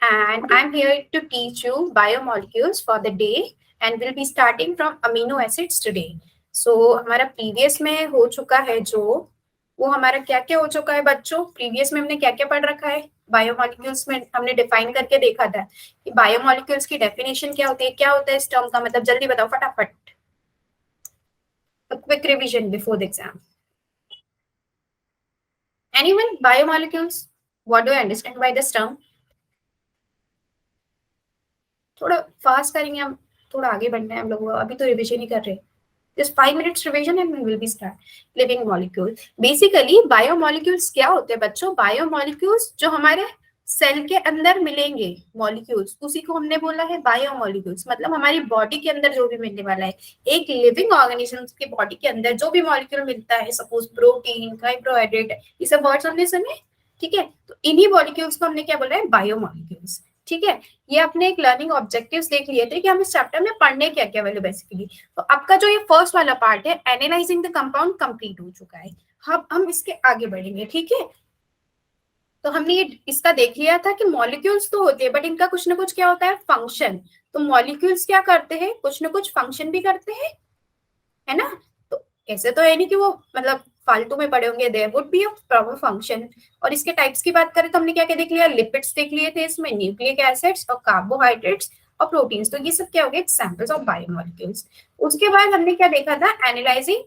and I'm here to teach you biomolecules for the day and we'll be starting from amino acids today. So हमारा previous में हो चुका है जो वो हमारा क्या क्या हो चुका है बच्चों. प्रीवियस में हमने क्या क्या पढ़ रखा है. बायोमोलिक्यूल्स में हमने डिफाइन करके देखा था कि बायोमोलिक्यूल्स की डेफिनेशन क्या होती है, क्या होता है इस टर्म का मतलब. जल्दी बताओ फटाफट. Quick revision before the exam. Anyone? Biomolecules. What do you understand by this term? थोड़ा फास्ट करेंगे हम, थोड़ा आगे बढ़ना है हम लोग. अभी तो रिविजन ही कर रहे हैं. Just 5 minutes revision and we will be start. Living molecule. Basically, biomolecules क्या होते हैं बच्चों. Biomolecules जो हमारे सेल के अंदर मिलेंगे मॉलिक्यूल्स, उसी को हमने बोला है बायोमोलिक्यूल्स. मतलब हमारी बॉडी के अंदर जो भी मिलने वाला है, एक लिविंग ऑर्गेनिज्म के बॉडी के अंदर जो भी मॉलिक्यूल मिलता है, सपोज प्रोटीन, कार्बोहाइड्रेट, ये सब वर्ड्स हमने सुने. ठीक है, तो इन्हीं मॉलिक्यूल्स को हमने क्या बोला है, बायोमोलिक्यूल्स. ठीक है, ये अपने एक लर्निंग ऑब्जेक्टिव्स देख लिए थे कि हम इस चैप्टर में पढ़ने क्या क्या वाले बेसिकली. तो आपका जो ये फर्स्ट वाला पार्ट है एनालाइजिंग द कंपाउंड कंप्लीट हो चुका है. हम इसके आगे बढ़ेंगे. ठीक है, तो हमने ये इसका देख लिया था कि मॉलिक्यूल्स तो होते हैं बट इनका कुछ ना कुछ क्या होता है, फंक्शन. तो मॉलिक्यूल्स क्या करते हैं, कुछ ना कुछ फंक्शन भी करते हैं, है ना. तो ऐसे तो है नहीं कि वो मतलब फालतू में पड़े होंगे. There would be a proper function. और इसके टाइप्स की बात करें तो हमने क्या क्या देख लिया, लिपिड्स देख लिए थे इसमें, न्यूक्लिक एसिड्स और कार्बोहाइड्रेट्स और प्रोटीन्स. तो ये सब क्या हो गया, एग्जांपल्स ऑफ बायोमोलिक्यूल्स. उसके बाद हमने क्या देखा था, एनालाइजिंग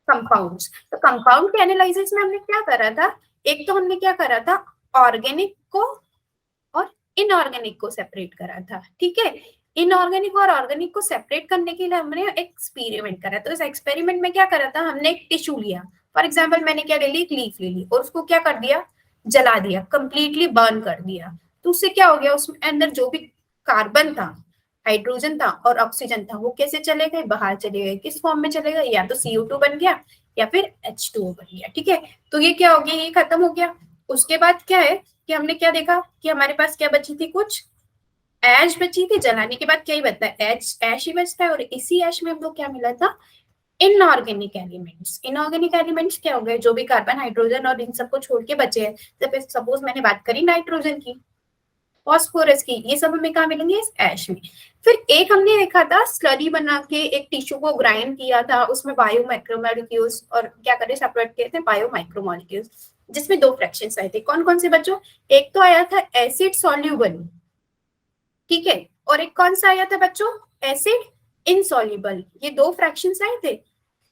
कंपाउंड्स. तो कंपाउंड के एनालिसिस में हमने क्या करा था, एक तो हमने क्या करा था, ऑर्गेनिक को और इनऑर्गेनिक को सेपरेट करा था. ठीक है, इनऑर्गेनिक और ऑर्गेनिक को सेपरेट करने के लिए हमने एक एक्सपेरिमेंट करा. तो इस एक्सपेरिमेंट में क्या करा था, हमने एक टिश्यू लिया. फॉर एग्जाम्पल मैंने क्या ले ली, एक लीफ ले ली और उसको क्या कर दिया, जला दिया, कंप्लीटली बर्न कर दिया. तो उससे क्या हो गया, उसमें अंदर जो भी कार्बन था, हाइड्रोजन था और ऑक्सीजन था, वो कैसे चले गए, बाहर चले गए. किस फॉर्म में चले गए, या तो CO2 बन गया या फिर H2O बन गया. ठीक है, तो ये क्या हो गया, ये खत्म हो गया. उसके बाद क्या है कि हमने क्या देखा कि हमारे पास क्या बची थी, कुछ ऐश बची थी. जलाने के बाद क्या ही बचता है, ऐश ही बचता है. और इसी ऐश में हम लोग क्या मिला था, इनऑर्गेनिक एलिमेंट्स. इनऑर्गेनिक एलिमेंट्स क्या हो गए, जो भी कार्बन, हाइड्रोजन और इन सबको छोड़ के बचे हैं. जब सपोज मैंने बात करी नाइट्रोजन की, फॉस्फोरस की, ये सब हमें कहाँ मिलेंगे, इस ऐश में. फिर एक हमने देखा था स्लरी बना के एक टिश्यू को ग्राइंड किया था, उसमें बायो माइक्रोमोलिक्यूल्स और क्या करे, सेपरेट किए थे बायो माइक्रोमोलिक्यूल्स, जिसमें दो फ्रैक्शंस आए थे. कौन कौन से बच्चों, एक तो आया था एसिड सॉल्यूबल. ठीक है, और एक कौन सा आया था बच्चों, एसिड इनसॉल्युबल. ये दो फ्रैक्शंस आए थे,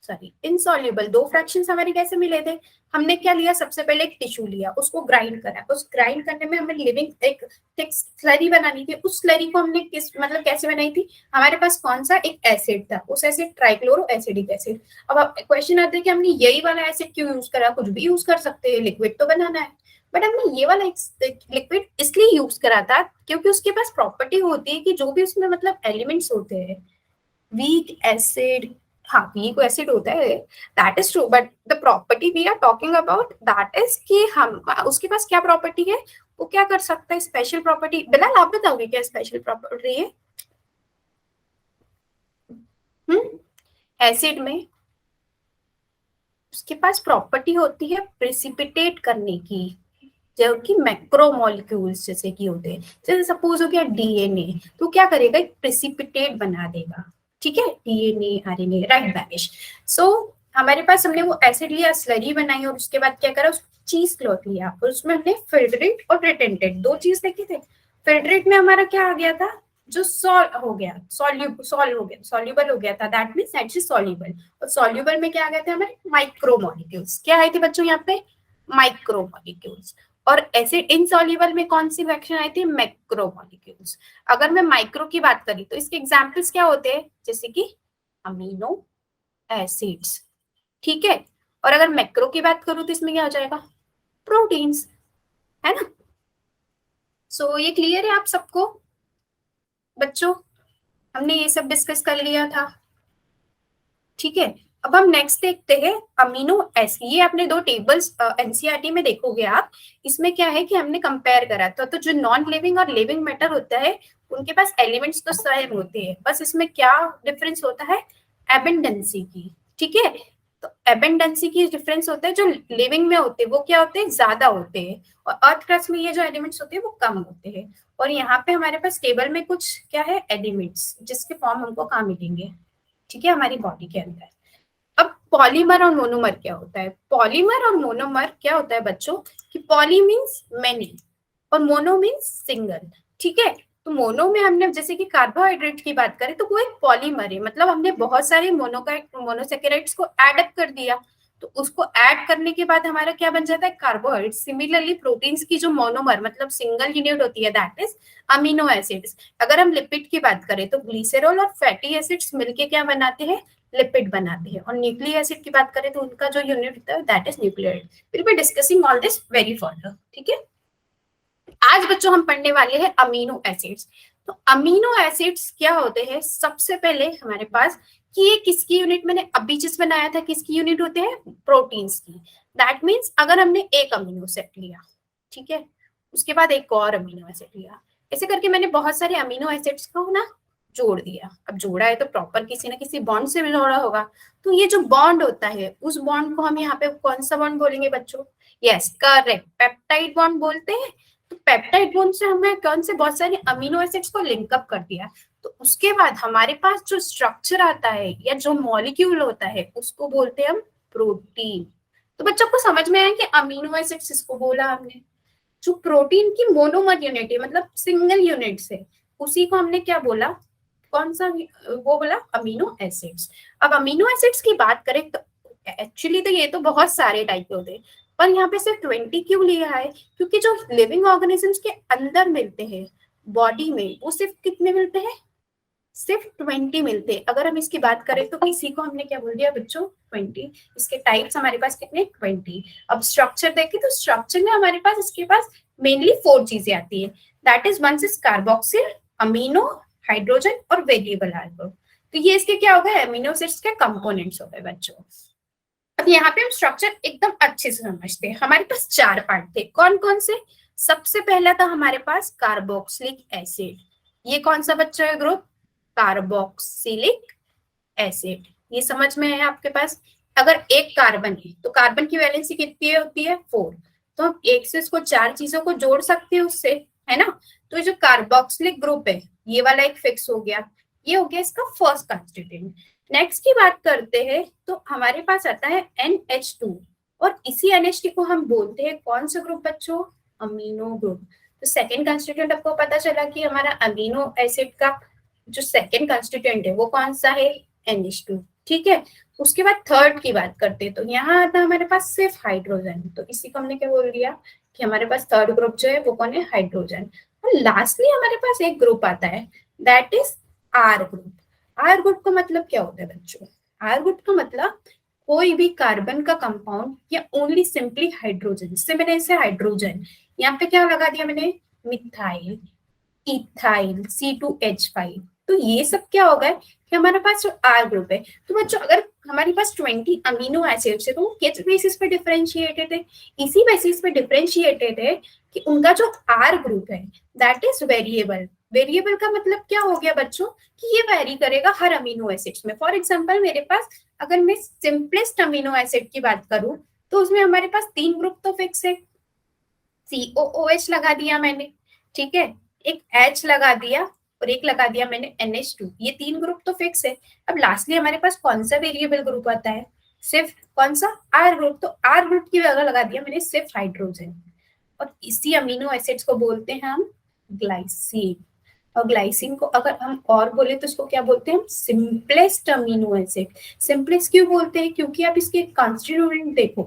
सॉरी इनसॉल्युबल. दो फ्रैक्शंस हमारे कैसे मिले थे, हमने क्या लिया, सबसे पहले एक टिश्यू लिया, उसको ग्राइंड करा. उस ग्राइंड करने में हमें लिविंग एक थिक स्लरी बनानी थी. उस स्लरी को हमने किस मतलब कैसे बनाई थी, हमारे पास कौन सा एक एसिड था, उस एसिड ट्राइक्लोरो एसिडिक एसिड. अब क्वेश्चन आता है कि हमने यही वाला एसिड क्यों यूज करा, कुछ भी यूज कर सकते हैं, लिक्विड तो बनाना है. बट हमने ये वाला लिक्विड इसलिए यूज करा था क्योंकि उसके पास प्रॉपर्टी होती है कि जो भी उसमें मतलब एलिमेंट्स होते हैं, वीक एसिड, हाँ वीक एसिड होता है, that is true. But the property we are talking about that is कि हम उसके पास क्या प्रॉपर्टी है, वो क्या कर सकता है, स्पेशल प्रॉपर्टी. बिलाल आप बताओगे क्या स्पेशल प्रॉपर्टी है एसिड में, उसके पास प्रॉपर्टी होती है प्रेसिपिटेट करने की, जो कि मैक्रोमोलिक्यूल्स जैसे कि होते हैं. जैसे सपोज हो गया डीएनए, तो क्या करेगा, एक प्रेसिपिटेट बना देगा. ठीक है, डीएनए आरएनए राइट बैनिश. सो हमारे पास हमने वो एसिड लिया, स्लरी बनाई और उसके बाद क्या करा, उस चीज क्लॉथ लिया और उसमें हमने फिल्ट्रेट और रिटेंटेड दो चीज देखे थे. फिल्ट्रेट में हमारा क्या आ गया था, जो सॉल हो गया, सॉल्यूबल हो गया था, that means that is soluble. और सॉल्यूबल में क्या आ गए थे हमारे माइक्रोमोलिक्यूल्स. क्या आए थे बच्चों यहाँ पे, माइक्रोमोलिक्यूल्स. और एसिड इनसॉल्युबल में कौन सी रिएक्शन आई थी, मैक्रोमोलिक्यूल्स. अगर मैं माइक्रो की बात करी तो इसके एग्जांपल्स क्या होते हैं, जैसे कि अमीनो एसिड्स. ठीक है, और अगर मैक्रो की बात करूं तो इसमें क्या हो जाएगा, प्रोटीन्स, है ना. सो ये क्लियर है आप सबको बच्चों, हमने ये सब डिस्कस कर लिया था. ठीक है, अब हम नेक्स्ट देखते हैं अमीनो एसिड. ये आपने दो टेबल्स एनसीईआरटी में देखोगे आप. इसमें क्या है कि हमने कंपेयर करा था, तो जो नॉन लिविंग और लिविंग मैटर होता है उनके पास एलिमेंट्स तो सेम होते हैं, बस इसमें क्या डिफरेंस होता है, एबेंडेंसी की. ठीक है, तो एबेंडेंसी की डिफरेंस होता है, जो लिविंग में होते हैं वो क्या होते हैं, ज्यादा होते हैं, और अर्थ क्रस्ट में ये जो एलिमेंट्स होते हैं वो कम होते हैं. और यहाँ पे हमारे पास टेबल में कुछ क्या है, एलिमेंट्स, जिसके फॉर्म हमको कहाँ मिलेंगे, ठीक है, हमारी बॉडी के अंदर। अब पॉलीमर और मोनोमर क्या होता है? पॉलीमर और मोनोमर क्या होता है बच्चों, कि पॉली मीन्स मेनी और मोनो मीन्स सिंगल, ठीक है। तो मोनो में हमने जैसे कि कार्बोहाइड्रेट की बात करें तो वो एक पॉलीमर है, मतलब हमने बहुत सारे मोनोसेकेराइड्स को ऐड अप कर दिया, तो उसको ऐड करने के बाद हमारा क्या बन जाता है, कार्बोहाइड्रेट। सिमिलरली प्रोटीन्स की जो मोनोमर मतलब सिंगल यूनिट होती है, दैट इज अमीनो एसिड्स। अगर हम लिपिड की बात करें तो ग्लिसरॉल और फैटी एसिड्स मिलके क्या बनाते हैं, लिपिड बनाते हैं। और न्यूक्लिक एसिड की बात करें तो उनका जो यूनिट होता है that is nucleotide. Will be discussing all this very further, ठीक है। आज बच्चों हम पढ़ने वाले हैं अमीनो एसिड्स। तो अमीनो एसिड्स क्या होते हैं, सबसे पहले हमारे पास कि ये किसकी यूनिट, मैंने अभी जिस बनाया था किसकी यूनिट होते हैं, प्रोटीन्स की। दैट मीन्स अगर हमने एक अमीनो एसिड लिया, ठीक है, उसके बाद एक और अमीनो एसिड लिया, ऐसे करके मैंने बहुत सारे अमीनो एसिड्स को ना जोड़ दिया। अब जोड़ा है तो प्रॉपर किसी ना किसी बॉन्ड से भी जोड़ा होगा, तो ये जो बॉन्ड होता है उस बॉन्ड को हम यहाँ पे कौन सा बॉन्ड बोलेंगे बच्चों, यस करेक्ट, पेप्टाइड बॉन्ड बोलते हैं। तो पेप्टाइड बॉन्ड से हमें कौन से बहुत सारे अमीनो एसिड्स को लिंकअप कर दिया, तो उसके बाद हमारे पास जो स्ट्रक्चर आता है या जो मॉलिक्यूल होता है उसको बोलते हैं हम प्रोटीन। तो बच्चों को समझ में आया कि अमीनो एसिड्स इसको बोला हमने, जो प्रोटीन की मोनोमर यूनिट है मतलब सिंगल यूनिट से, उसी को हमने क्या बोला, कौन सा वो बोला, अमीनो एसिड्स। अब अमीनो एसिड्स की बात करें तो एक्चुअली तो ये तो बहुत सारे टाइप के होते हैं, पर यहाँ पे सिर्फ 20 क्यों लिया है, क्योंकि जो लिविंग ऑर्गेनिजम्स के अंदर मिलते हैं बॉडी में वो सिर्फ कितने मिलते हैं, सिर्फ 20 मिलते हैं। अगर हम इसकी बात करें तो इसी को हमने क्या बोल दिया बच्चों, 20। इसके टाइप्स हमारे पास कितने, 20। अब स्ट्रक्चर देखें तो स्ट्रक्चर में हमारे पास इसके पास मेनली 4 चीजें आती है, that is one is carboxyl, amino, hydrogen और वेरिएबल आर्गो। तो ये इसके क्या हो गए, अमीनो एसिड्स के कंपोनेंट्स हो गए बच्चों। अब यहाँ पे हम स्ट्रक्चर एकदम अच्छे से समझते हैं। हमारे पास 4 पार्ट थे, कौन कौन से, सबसे पहला था हमारे पास कार्बोक्सिलिक एसिड। ये कौन सा बच्चा है ग्रुप, कार्बोक्सिलिक एसिड। ये समझ में है आपके पास। अगर एक कार्बन है तो कार्बन की वैलेंसी कितनी होती है, 4, तो हम एक से इसको 4 चीजों को जोड़ सकते हैं उससे, है ना। तो जो कार्बोक्सिलिक ग्रुप है ये वाला एक फिक्स हो गया, ये हो गया इसका फर्स्ट कंस्टिट्यूएंट। नेक्स्ट की बात करते हैं तो हमारे पास आता है NH2, और इसी NH2 को हम बोलते हैं कौन सा ग्रुप बच्चों, अमीनो ग्रुप। तो सेकेंड कंस्टिट्यूएंट आपको पता चला कि हमारा अमीनो एसिड का जो सेकेंड कंस्टिट्यूएंट है वो कौन सा है, NH2, ठीक है। उसके बाद थर्ड की बात करते हैं तो यहाँ आता है हमारे पास सिर्फ हाइड्रोजन, तो इसी को हमने क्या बोल दिया कि हमारे पास थर्ड ग्रुप जो है वो कौन है, हाइड्रोजन। और लास्टली हमारे पास एक ग्रुप आता है that is R group. R group का मतलब क्या होता है बच्चों, R ग्रुप का मतलब कोई भी कार्बन का कंपाउंड या ओनली सिंपली हाइड्रोजन, इससे मैंने इसे हाइड्रोजन, यहाँ पे क्या लगा दिया मैंने, मिथाइल, इथाइल, C2H5। तो ये सब क्या होगा कि हमारे पास जो R ग्रुप है, तो बच्चों अगर हमारे पास 20 अमीनो एसिड्स है तो वो किस बेसिस पे डिफरेंशिएटेड है, इसी बेसिस पे डिफरेंशिएटेड है कि उनका जो R ग्रुप है दैट इज वेरिएबल। वेरिएबल का मतलब क्या हो गया बच्चों, कि ये वेरी करेगा हर अमीनो एसिड्स में। फॉर एग्जांपल मेरे पास अगर मैं सिंपलेस्ट अमीनो एसिड की बात करूं तो उसमें हमारे पास 3 ग्रुप तो फिक्स है, COOH लगा दिया मैंने, ठीक है, एक H लगा दिया और एक लगा दिया मैंने NH2, ये 3 ग्रुप तो फिक्स है। अब लास्टली हमारे पास कौन सा वेरिएबल ग्रुप आता है, सिर्फ कौन सा, R ग्रुप। तो R ग्रुप की जगह लगा दिया मैंने सिर्फ हाइड्रोजन, और इसी अमीनो एसिड्स को बोलते हैं हम ग्लाइसिन। और ग्लाइसिन को अगर हम और बोले तो इसको क्या बोलते हैं हम, सिंपलेस्ट अमीनो एसिड। सिंपलेस्ट क्यों बोलते हैं, क्योंकि आप इसके कॉन्स्टिट्यूएंट देखो,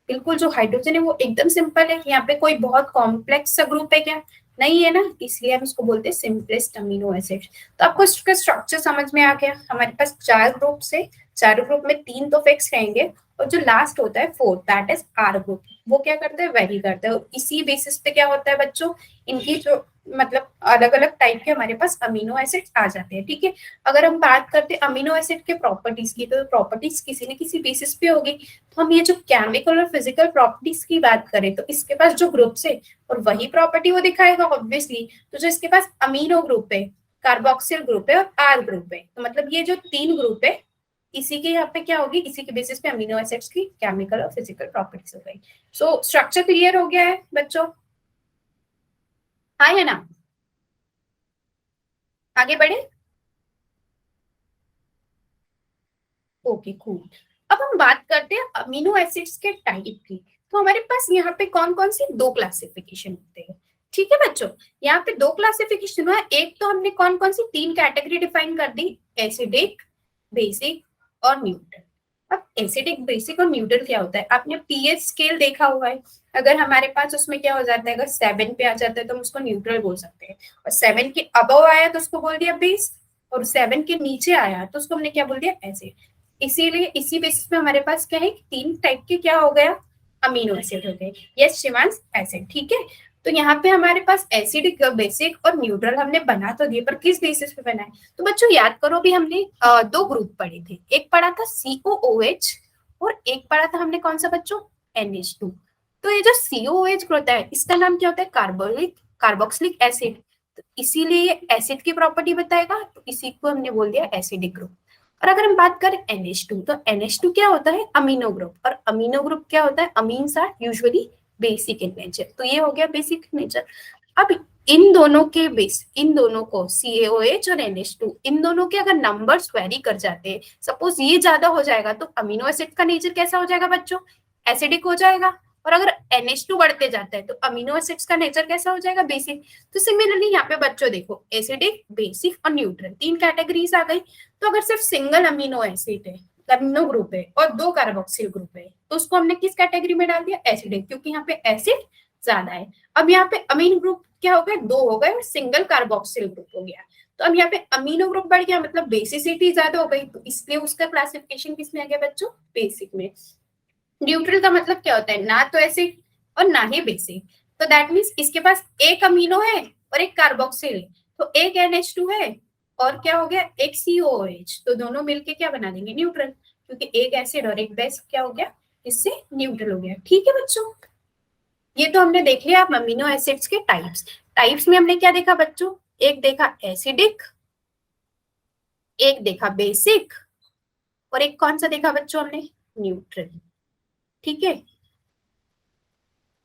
बिल्कुल जो हाइड्रोजन है वो एकदम सिंपल है, यहाँ पे कोई बहुत कॉम्प्लेक्स सा ग्रुप है क्या, नहीं है ना, इसलिए हम इसको बोलते हैं सिंपलेस्ट अमीनो एसिड। तो आपको इसका स्ट्रक्चर समझ में आ गया। हमारे पास 4 ग्रुप से, 4 ग्रुप में 3 तो फिक्स रहेंगे और जो लास्ट होता है 4 दैट इज R ग्रुप, वो क्या करते हैं, वेरी करते हैं। और इसी बेसिस पे क्या होता है बच्चों, इनकी जो मतलब अलग अलग टाइप के हमारे पास अमीनो एसिड आ जाते हैं, ठीक है। अगर हम बात करते हैं अमीनो एसिड के प्रॉपर्टीज की, तो प्रॉपर्टीज किसी न किसी बेसिस पे होगी। तो हम ये जो केमिकल और फिजिकल प्रॉपर्टीज की बात करें तो इसके पास जो ग्रुप्स है और वही प्रॉपर्टी वो दिखाएगा ऑब्वियसली। तो जो इसके पास अमीनो ग्रुप है, कार्बोक्सिल ग्रुप है और R ग्रुप है, तो मतलब ये जो 3 ग्रुप है इसी के यहाँ पे क्या होगी, इसी के बेसिस पे अमीनो एसिड्स की केमिकल और फिजिकल प्रॉपर्टीज हो गई। सो स्ट्रक्चर क्लियर हो गया है बच्चों, हाँ या ना। आगे बढ़े। Okay cool. अब हम बात करते हैं अमीनो एसिड्स के टाइप की। तो हमारे पास यहाँ पे कौन कौन सी दो क्लासिफिकेशन होते हैं। ठीक है बच्चों, यहाँ पे दो क्लासिफिकेशन हुआ। एक तो हमने कौन कौन सी तीन कैटेगरी डिफाइन कर दी, एसिडिक, बेसिक और न्यूट्रल। अब एसिडिक, बेसिक और न्यूट्रल क्या होता है, आपने पीएच स्केल देखा हुआ है। अगर हमारे पास उसमें क्या हो जाता है, अगर 7 पे आ जाता है तो हम उसको न्यूट्रल बोल सकते हैं, और 7 के अबव आया तो उसको बोल दिया बेस, और 7 के नीचे आया तो उसको हमने क्या बोल दिया, एसिड। इसीलिए इसी बेसिस पे हमारे पास क्या है, तीन टाइप के क्या हो गया, अमीनो एसिड हो गए। Yes Shivansh, acid. ठीक है, तो यहाँ पे हमारे पास एसिडिक, बेसिक और न्यूट्रल हमने बना तो दिए, पर किस बेसिस पे बनाए। तो बच्चों याद करो, भी हमने दो ग्रुप पढ़े थे, एक पढ़ा था COOH और एक पढ़ा था हमने कौन सा बच्चों, NH2। तो ये जो COOH होता है इसका नाम क्या होता है, कार्बोलिक कार्बोक्सिलिक एसिड। तो इसीलिए ये एसिड की प्रॉपर्टी बताएगा, तो इसी को हमने बोल दिया एसिडिक ग्रुप। और अगर हम बात करें NH2, तो NH2 क्या होता है, अमीनो ग्रुप। और अमीनो ग्रुप क्या होता है, amines are usually basic in nature. तो ये हो गया बेसिक नेचर। अब इन दोनों के बेस, इन दोनों को CaOH और NH2, इन दोनों के अगर नंबर्स वेरी कर जाते हैं, सपोज ये ज्यादा हो जाएगा तो अमीनो एसिड का नेचर कैसा हो जाएगा बच्चों, एसिडिक हो जाएगा। और अगर NH2 बढ़ते जाता है तो अमीनो एसिड्स का नेचर कैसा हो जाएगा, बेसिक। तो सिमिलरली यहाँ पे बच्चों देखो, एसिडिक, बेसिक और न्यूट्रल तीन कैटेगरीज आ गई। तो अगर सिर्फ सिंगल अमीनो एसिड है, अमीनो ग्रुप है और दो कार्बोक्सिल ग्रुप है, तो उसको हमने किस कैटेगरी में डाल दिया, एसिडिक, क्योंकि यहाँ पे एसिड ज्यादा है। अब यहाँ पे अमीन ग्रुप क्या हो गया, दो हो गए, और सिंगल कार्बोक्सिल ग्रुप हो गया। तो अब यहाँ पे अमीनो ग्रुप बढ़ गया, मतलब बेसिसिटी ज्यादा हो गई, तो इसलिए उसका क्लासिफिकेशन किसमें आ गया बच्चों, बेसिक में। न्यूट्रल का मतलब क्या होता है, ना तो एसिड और ना ही बेसिक। तो दैट मीन्स इसके पास एक अमीनो है और एक कार्बोक्सिल है, तो एक NH2 है और क्या हो गया, एक COOH, तो दोनों मिलके क्या बना देंगे, न्यूट्रल। क्योंकि एक एसिड और एक बेस क्या हो गया, इससे न्यूट्रल हो गया। ठीक है बच्चों, ये तो हमने देख लिया आप अमीनो एसिड्स के टाइप्स। टाइप्स में हमने क्या देखा बच्चों, एक देखा एसिडिक, एक देखा बेसिक, और एक कौन सा देखा बच्चों हमने, न्यूट्रल। ठीक है,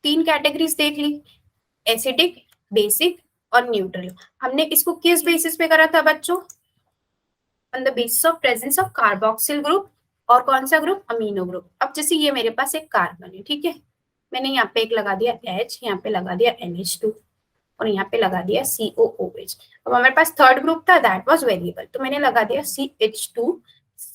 तीन कैटेगरीज देख ली, एसिडिक, बेसिक और न्यूट्रल। हमने इसको किस बेसिस पे करा था बच्चों, on the basis of presence of carboxyl group और कौन सा ग्रुप, अमीनो ग्रुप। अब जैसे ये मेरे पास एक कार्बन है, ठीक है, मैंने यहाँ पे एक लगा दिया H, यहाँ पे लगा दिया NH2 और यहाँ पे लगा दिया COOH। अब हमारे पास थर्ड ग्रुप था, दैट वाज वेरिएबल, तो मैंने लगा दिया CH2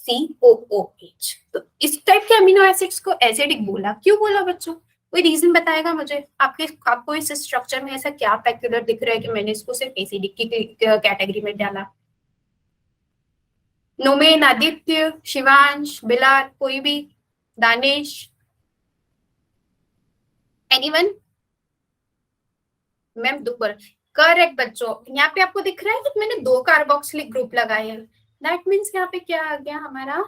COOH। तो इस टाइप के अमीनो एसिड्स को एसिडिक बोला, क्यों बोला बच्चों, कोई रीजन बताएगा मुझे, आपको इस स्ट्रक्चर में ऐसा क्या पेक्युलर दिख रहा है कि मैंने इसको सिर्फ एसिडिक की कैटेगरी में डाला। नोमेन, आदित्य, शिवांश, बिलाल, कोई भी, दानिश, एनीवन। मैम दुबर, करेक्ट बच्चों। यहाँ पे आपको दिख रहा है कि मैंने दो कार्बोक्सिलिक ग्रुप लगाए हैं, दैट मीन्स यहाँ पे क्या आ गया हमारा,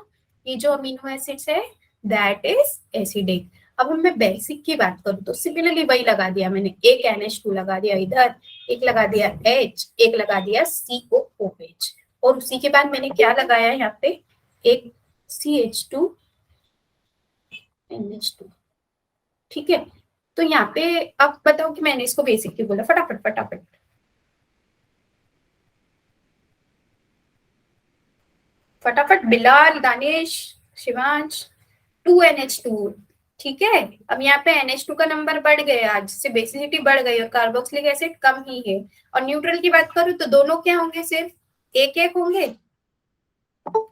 ये जो अमीनो एसिड्स है दैट इज एसिडिक। अब हम मैं बेसिक की बात करूँ तो सिमिलरली वही लगा दिया मैंने, एक NH2 लगा दिया इधर, एक लगा दिया H, एक लगा दिया COOH, और उसी के बाद मैंने क्या लगाया यहाँ पे, एक CH2 NH2। ठीक है, तो यहाँ पे अब बताओ कि मैंने इसको बेसिक क्यों बोला, फटाफट फटाफट फटाफट, बिलाल, दानिश, शिवांश, 2NH2। ठीक है, अब यहाँ पे NH2 का नंबर बढ़ गया, जिससे बेसिसिटी बढ़ गई और कार्बोक्सिलिक एसिड कम ही है। और न्यूट्रल की बात करूँ तो दोनों क्या होंगे, सिर्फ एक एक होंगे,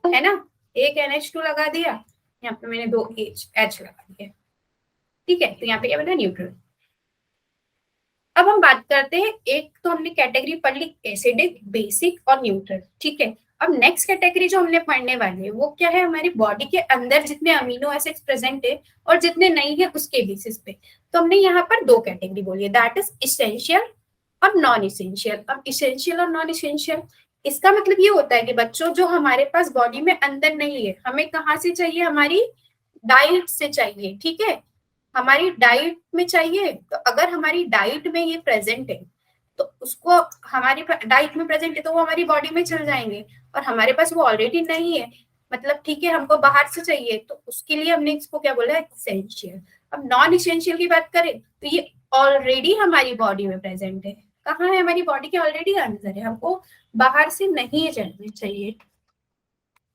है ना, एक NH2 लगा दिया, यहाँ पे मैंने दो H लगा दिया। ठीक है, तो यहाँ पे क्या बना, न्यूट्रल। अब हम बात करते हैं, एक तो हमने कैटेगरी पढ़ ली एसिडिक, बेसिक और न्यूट्रल। ठीक है, अब नेक्स्ट कैटेगरी जो हमने पढ़ने वाली है वो क्या है, हमारी बॉडी के अंदर जितने अमीनो एसिड्स प्रेजेंट है और जितने नहीं है उसके बेसिस पे। तो हमने यहाँ पर दो कैटेगरी बोली है, दैट इज इसेंशियल और नॉन इसेंशियल। अब इसेंशियल और नॉन इसेंशियल, इसका मतलब ये होता है कि बच्चों जो हमारे पास बॉडी में अंदर नहीं है, हमें कहाँ से चाहिए, हमारी डाइट से चाहिए। ठीक है, हमारी डाइट में चाहिए, तो अगर हमारी डाइट में ये प्रेजेंट है तो उसको, हमारी डाइट में प्रेजेंट है तो वो हमारी बॉडी में चल जाएंगे, और हमारे पास वो ऑलरेडी नहीं है, मतलब ठीक है हमको बाहर से चाहिए, तो उसके लिए हमने इसको क्या बोला, एसेंशियल। अब नॉन इसेंशियल की बात करें तो ये ऑलरेडी हमारी बॉडी में प्रेजेंट है, कहाँ है, हमारी बॉडी के ऑलरेडी अंदर है, हमको बाहर से नहीं चलने चाहिए।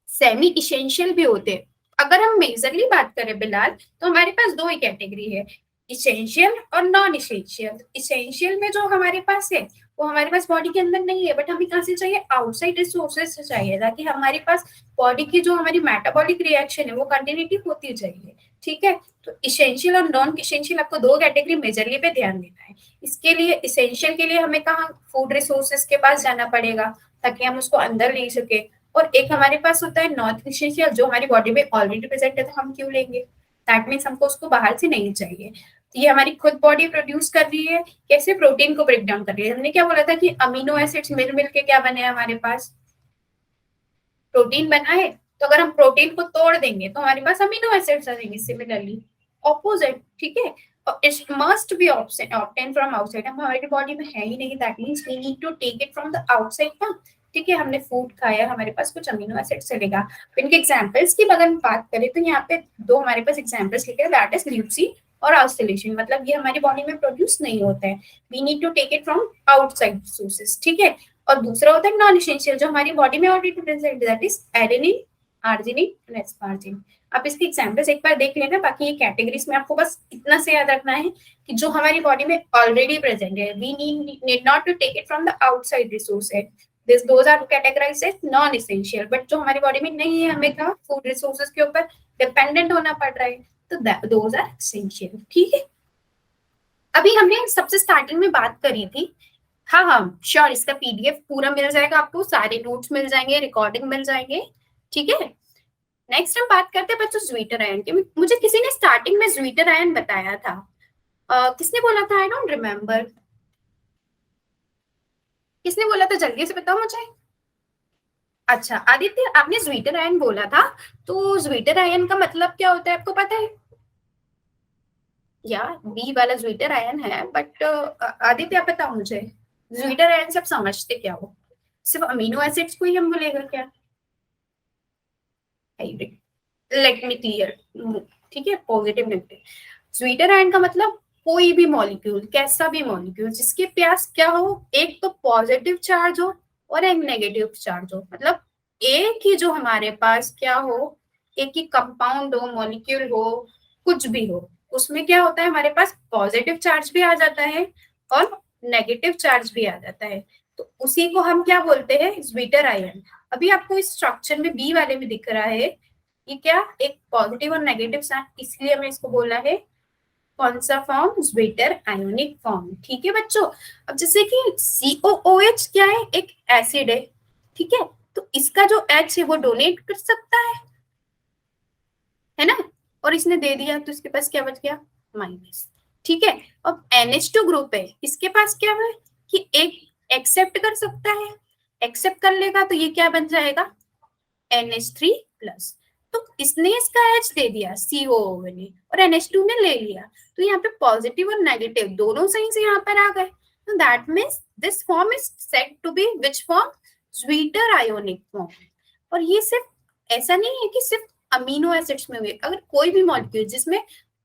सेमी इसेंशियल भी होते हैं। अगर हम मेजरली बात करें बिलाल, तो हमारे पास दो ही कैटेगरी है, इसेंशियल और नॉन इसेंशियल। इसेंशियल में जो हमारे पास है वो हमारे पास बॉडी के अंदर नहीं है, बट हमें कहाँ से चाहिए, आउटसाइड रिसोर्सेज से चाहिए, ताकि हमारे पास बॉडी की जो हमारी मेटाबॉलिक रिएक्शन है वो कंटिन्यूटी होती चाहिए। ठीक है, तो इसेंशियल और नॉन इसेंशियल आपको दो कैटेगरी मेजरली पे ध्यान देना है। इसके लिए इसेंशियल के लिए हमें कहाँ फूड रिसोर्सेज के पास जाना पड़ेगा ताकि हम उसको अंदर ले सके, और एक हमारे पास होता है नॉन इसेंशियल जो हमारी बॉडी में ऑलरेडी प्रेजेंट है, तो हम क्यों लेंगे, दैट मीन्स हमको उसको बाहर से नहीं चाहिए। तो ये हमारी खुद बॉडी प्रोड्यूस कर रही है, कैसे, प्रोटीन को ब्रेक डाउन कर रही है। हमने क्या बोला था कि अमीनो एसिड्स मिल मिल के क्या बने हमारे पास, प्रोटीन बना है। तो अगर हम प्रोटीन को तोड़ देंगे तो हमारे पास अमीनो एसिड्स आ जाएंगे, सिमिलरली ऑपोजिट। ठीक है, और it must be obtain from outside, हम हमारी बॉडी में है ही नहीं, that means we need to take it from the outside ना। ठीक है, हमने फूड खाया, हमारे पास कुछ अमीनो एसिड चलेगा। इनके एग्जांपल्स की अगर हम बात करें तो यहाँ पे दो हमारे पास एग्जांपल्स लिखे हैं, दैट इज ल्यूसीन और ऑस्टिलेशन, मतलब ये हमारी बॉडी में प्रोड्यूस नहीं होता है, we need to take it from outside sources. ठीक है, और दूसरा होता है नॉन इसेंशियल जो हमारी बॉडी में already present, that is adenine, arginine and asparagine. आप इसके एग्जांपल्स एक बार देख लेना, बाकी ये कैटेगरीज में आपको बस इतना से याद रखना है कि जो हमारी बॉडी में ऑलरेडी प्रेजेंट है, we need not to take it from the outside resources, this those are categorized as non essential. But जो हमारी बॉडी में नहीं है, हमें का फूड रिसोर्सेज के ऊपर डिपेंडेंट होना पड़ रहा है, तो दोज आर एसेंशियल। ठीक है, अभी हमने सबसे स्टार्टिंग में बात करी थी, हाँ हाँ श्योर, इसका पीडीएफ पूरा मिल जाएगा आपको, सारे नोट्स मिल जाएंगे, रिकॉर्डिंग मिल जाएंगे। ठीक है, नेक्स्ट हम बात करते हैं बच्चों ज्वीटर आयन की। मुझे किसी ने स्टार्टिंग में ज्वीटर आयन बताया था, किसने बोला था, आई डोंट रिमेम्बर, किसने बोला था, जल्दी से बताओ मुझे। अच्छा आदित्य, आपने ज्वीटर आयन बोला था, तो ज्वीटर आयन का मतलब क्या होता है आपको पता है? या बी वाला ज्वीटर आयन है, बट आदित्य आप बताओ मुझे, ज्वीटर आयन सब समझते क्या हो, सिर्फ अमीनो एसिड्स को ही हम बोलेगा क्या? लेट मी क्लियर, ठीक है, पॉजिटिव नेगेटिव। स्वीटर आयन का मतलब कोई भी मॉलिक्यूल, कैसा भी मॉलिक्यूल जिसके पास क्या हो, एक तो पॉजिटिव चार्ज हो और एक नेगेटिव चार्ज हो, मतलब एक ही जो हमारे पास क्या हो, एक ही कंपाउंड हो, मॉलिक्यूल हो, कुछ भी हो, उसमें क्या होता है, हमारे पास पॉजिटिव चार्ज भी आ जाता है और नेगेटिव चार्ज भी आ जाता है, तो उसी को हम क्या बोलते हैं, ज्वीटर आयन। अभी आपको इस स्ट्रक्चर में बी वाले में दिख रहा है, ये क्या, एक पॉजिटिव और नेगेटिव साइन, इसलिए हमने इसको बोला है कौन सा फॉर्म, ज्वीटर आयोनिक फॉर्म। ठीक है बच्चों, अब जैसे कि COOH क्या है, एक एसिड है, ठीक है, तो इसका जो H है वो डोनेट कर सकता है ना, और इसने दे दिया तो इसके पास क्या बच गया, माइनस। ठीक है, अब NH2 ग्रुप है, इसके पास क्या है कि एक एक्सेप्ट कर सकता है, एक्सेप्ट कर लेगा तो ये क्या बन जाएगा, NH3 प्लस, तो इसने इसका H दे दिया COO ने और NH2 ने ले लिया, तो यहाँ पे पॉजिटिव और नेगेटिव दोनों सही से यहाँ पर आ गए, तो that means this form is said to be which form, zwitterionic form. और ये सिर्फ ऐसा नहीं है कि सिर्फ अमीनो एसिड्स में हुए, अगर कोई भी मॉलिक्यूल जिसमें